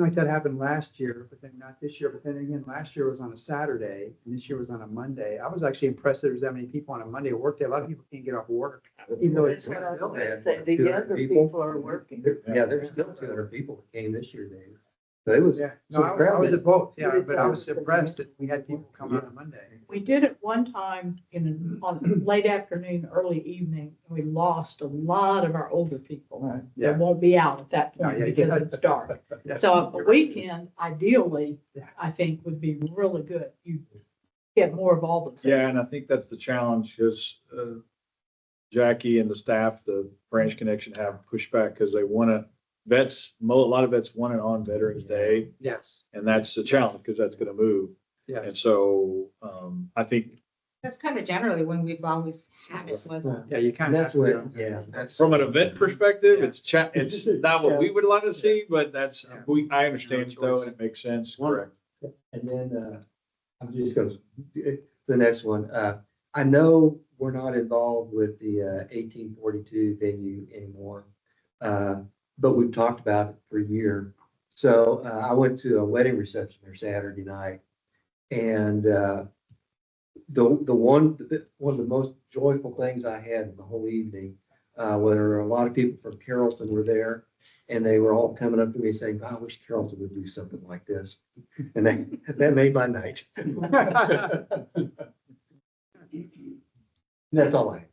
like that happened last year, but then not this year. But then again, last year was on a Saturday and this year was on a Monday. I was actually impressed that there was that many people on a Monday work day. A lot of people can't get off work, even though it's. That's what I was gonna say. The younger people are working. Yeah, there's still 200 people that came this year, Dave. So it was. Yeah, so no, I was crowded. at both, yeah, But it's but I was all- impressed that we had people come on a Monday. we did it one time on late afternoon, early evening, and we lost a lot of our older people. They Yeah. won't be out at that No, point yeah, because yeah. it's dark. Yeah. So a weekend, ideally, I think would be really good. You get more of all those. Yeah, and I think that's the challenge is, Jackie and the staff, the Branch Connection have pushback because they want to, a lot of vets want it on Veterans Day. Yes, And that's the challenge because that's going to move. And yes. so, I think That's kind of generally when we've always had it, wasn't Yeah, you kind of. That's what, yeah, that's. from an event perspective, it's not what we would like to see, but that's, I understand it though, and it makes sense, correct? And then, I'm just gonna, the next one, I know we're not involved with the 1842 venue anymore. But we've talked about it for a year. So, I went to a wedding reception there Saturday night. And, one of the most joyful things I had the whole evening, where a lot of people from Carrollton were there. And they were all coming up to me saying, "I wish Carrollton would do something like this." And that made my night. That's all I have.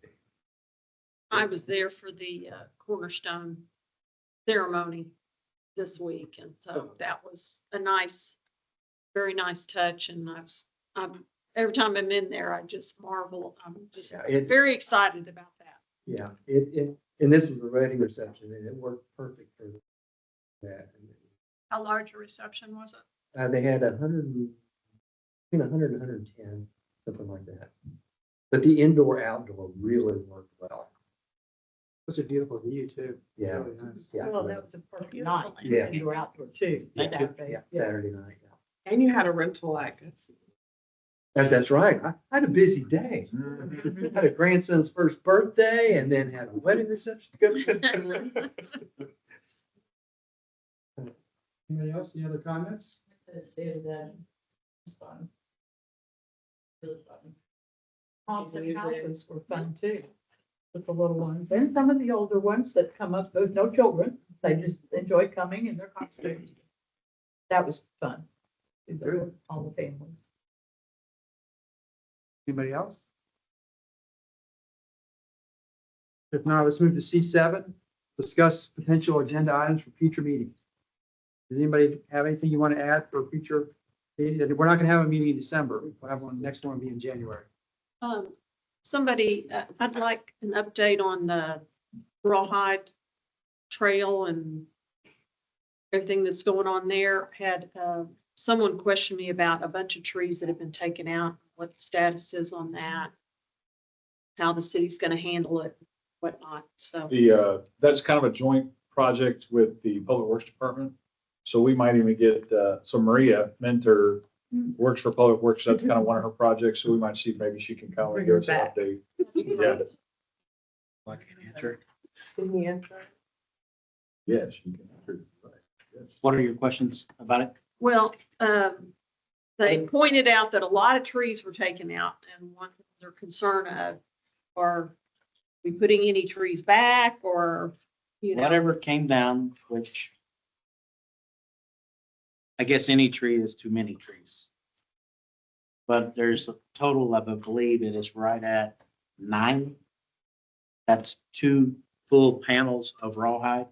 I was there for the Cornerstone ceremony this week, and so that was a nice, very nice touch. And every time I'm in there, I just marvel. I'm just Yeah, very excited about that. Yeah, and this was a wedding reception and it worked perfect for that. How large a reception was it? They had 100 and 110, something like that. But the indoor outdoor really worked well. Those are beautiful view too. Yeah. Really nice. Yeah. Well, that was a perfect night. Yeah. Indoor outdoor too. Yeah. Saturday. Saturday night. Yeah. And you had a rental at Goodsey. That's right. I had a busy day. Had a grandson's first birthday and then had a wedding reception. Anybody else? Any other comments? It's fun. Really fun. Haunted houses were fun too, with the little ones, and some of the older ones that come up, with no children, they just enjoy coming in their costumes. That was fun. All the families. Anybody else? If not, let's move to C7, discuss potential agenda items for future meetings. Does anybody have anything you want to add for future meeting? We're not going to have a meeting in December. We'll have one, next one will be in January. Somebody, I'd like an update on the Rawhide Trail and everything that's going on there. Had someone question me about a bunch of trees that have been taken out, what the status is on that, how the city's going to handle it, whatnot. So That's kind of a joint project with the Public Works Department. So we might even get, so Maria Mentor works for Public Works. That's kind of one of her projects. So we might see if maybe she can come and give us an update. Yeah. Like an answer. Didn't he answer? Yes, you can. Yes. What are your questions about it? well, they pointed out that a lot of trees were taken out, and one they're concerned of, are we putting any trees back, or, you know? Whatever came down, which I guess any tree is too many trees. But there's a total of, I believe it is right at 9. That's 2 full panels of rawhide.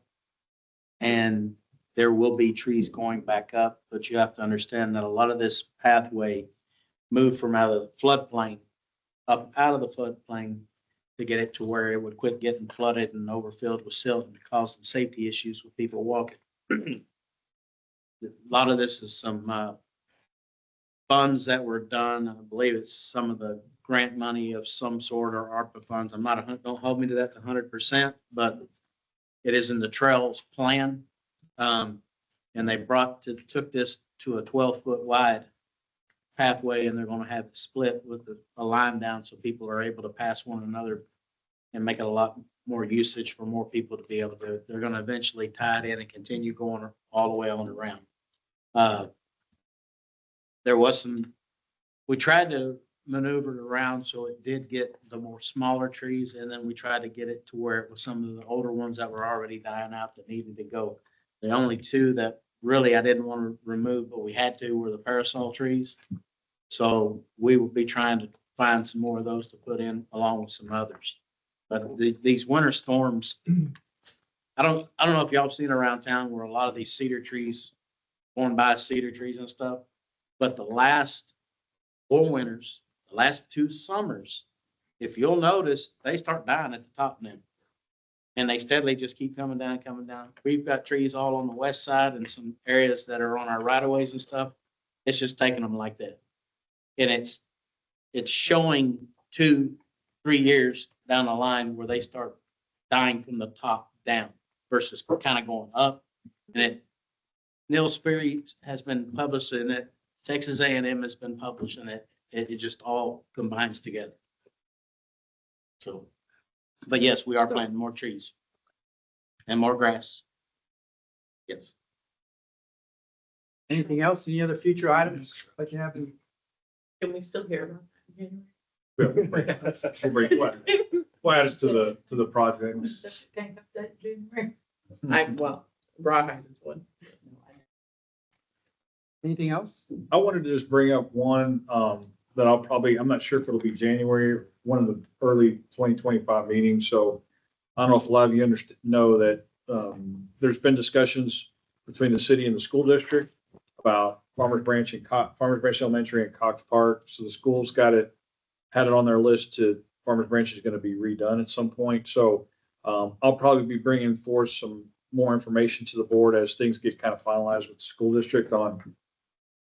And there will be trees going back up, but you have to understand that a lot of this pathway moved from out of the floodplain up out of the floodplain to get it to where it would quit getting flooded and overfilled with silt and causing safety issues with people walking. A lot of this is some funds that were done. I believe it's some of the grant money of some sort or ARPA funds. I'm not, don't hold me to that 100%, but it is in the trails plan. And they took this to a 12-foot wide pathway, and they're going to have it split with a line down so people are able to pass one another and make it a lot more usage for more people to be able to. They're going to eventually tie it in and continue going all the way on around. There was we tried to maneuver it around so it did get the more smaller trees, and then we tried to get it to where it was some of the older ones that were already dying out that needed to go. The only two that really I didn't want to remove, but we had to, were the parasol trees. So we will be trying to find some more of those to put in along with some others. But these winter storms, I don't know if y'all have seen around town where a lot of these cedar trees, going by cedar trees and stuff. But the last 4 winters, the last 2 summers, if you'll notice, they start dying at the top now. And they steadily just keep coming down, coming down. We've got trees all on the west side and some areas that are on our right of ways and stuff. It's just taking them like that. And it's showing 2-3 years down the line where they start dying from the top down versus kind of going up. And Neil Sperry has been publishing it. Texas A&M has been publishing it. It just all combines together. So, but yes, we are planting more trees and more grass. Yes. Anything else? Any other future items that you have? Can we still hear about that? We'll bring we'll add it to the project. Rawhide is one. Anything else? I wanted to just bring up one that I'm not sure if it'll be January, one of the early 2025 meetings. So I don't know if a lot of you know that there's been discussions between the city and the school district about Farmers Branch Elementary and Cox Park. So the school's had it on their list to Farmers Branch is going to be redone at some point. So I'll probably be bringing forth some more information to the board as things get kind of finalized with the school district on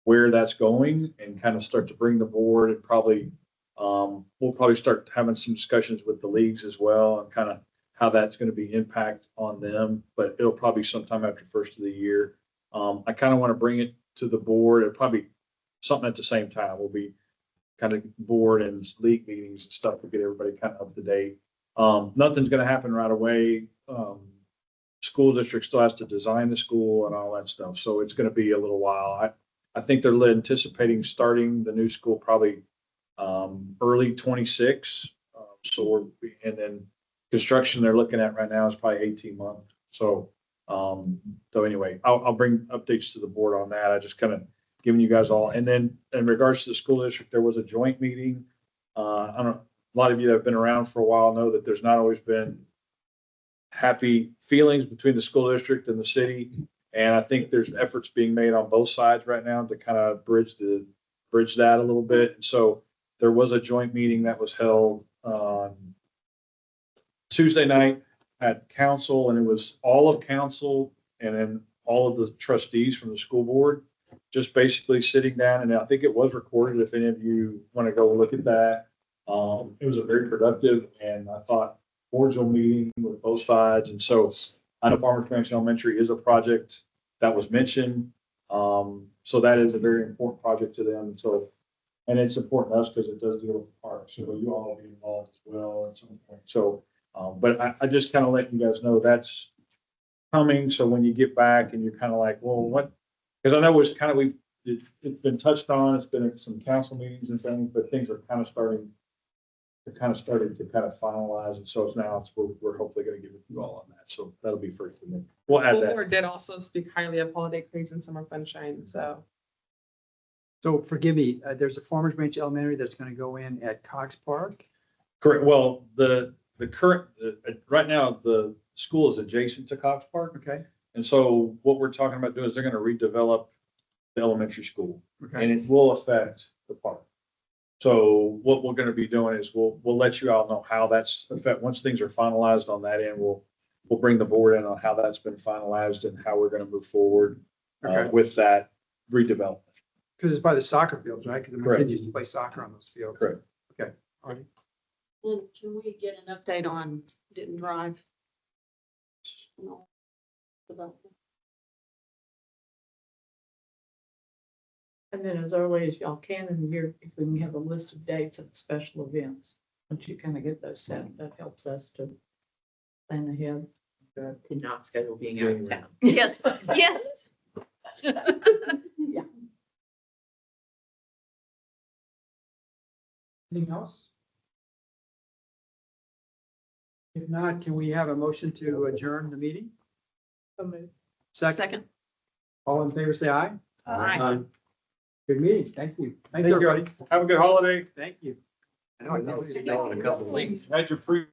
where that's going, and kind of start to bring the board, and probably we'll probably start having some discussions with the leagues as well, and kind of how that's going to be impact on them. But it'll probably sometime after first of the year. I kind of want to bring it to the board. It'll probably something at the same time. We'll be kind of board and league meetings and stuff to get everybody kind of up to date. Nothing's going to happen right away. School district still has to design the school and all that stuff. So it's going to be a little while. I think they're anticipating starting the new school probably early 26. And then construction they're looking at right now is probably 18 months. So anyway, I'll bring updates to the board on that. I just kind of giving you guys all. And then in regards to the school district, there was a joint meeting. I don't know, a lot of you that have been around for a while know that there's not always been happy feelings between the school district and the city. And I think there's efforts being made on both sides right now to kind of bridge that a little bit. And so there was a joint meeting that was held on Tuesday night at council, and it was all of council and then all of the trustees from the school board, just basically sitting down. And I think it was recorded if any of you want to go look at that. It was a very productive, and I thought, cordial meeting with both sides. And so I know Farmers Branch Elementary is a project that was mentioned. So that is a very important project to them. And it's important to us because it does deal with the park. So you all will be involved as well at some point. So, but I just kind of let you guys know that's coming. So when you get back and you're kind of like, well, what? Because I know it's kind of, it's been touched on. It's been at some council meetings and things, but things are kind of starting to kind of finalize. And so we're hopefully going to give it to you all on that. So that'll be first. And then we'll add The that. board did also speak highly of Holiday Creeks and Summer Sunshine, so. So forgive me, there's a Farmers Branch Elementary that's going to go in at Cox Park. Correct. Well, the current, right now, the school is adjacent to Cox Park. Okay. And so what we're talking about doing is they're going to redevelop the elementary school, Okay. and it will affect the park. So what we're gonna be doing is we'll let you all know how that's affect, once things are finalized on that end, we'll bring the board in on how that's been finalized and how we're gonna move forward Okay. with that redevelopment. Because it's by the soccer fields, right? Because my Correct. kids used to play soccer on those fields. Correct. Okay, all right. And can we get an update on Denton Drive? No. Development. And then as early as y'all can in the year, if we can have a list of dates of special events, once you kind of get those set, that helps us to plan ahead. To not schedule being out of town. Yes, yes. Yeah. Anything else? If not, can we have a motion to adjourn the meeting? Second, Second. all in favor, say aye. Aye. Good meeting. Thank you. Thanks, Thank you. everybody. Have a good holiday. Thank you. I know, it's in a couple of weeks. Had your free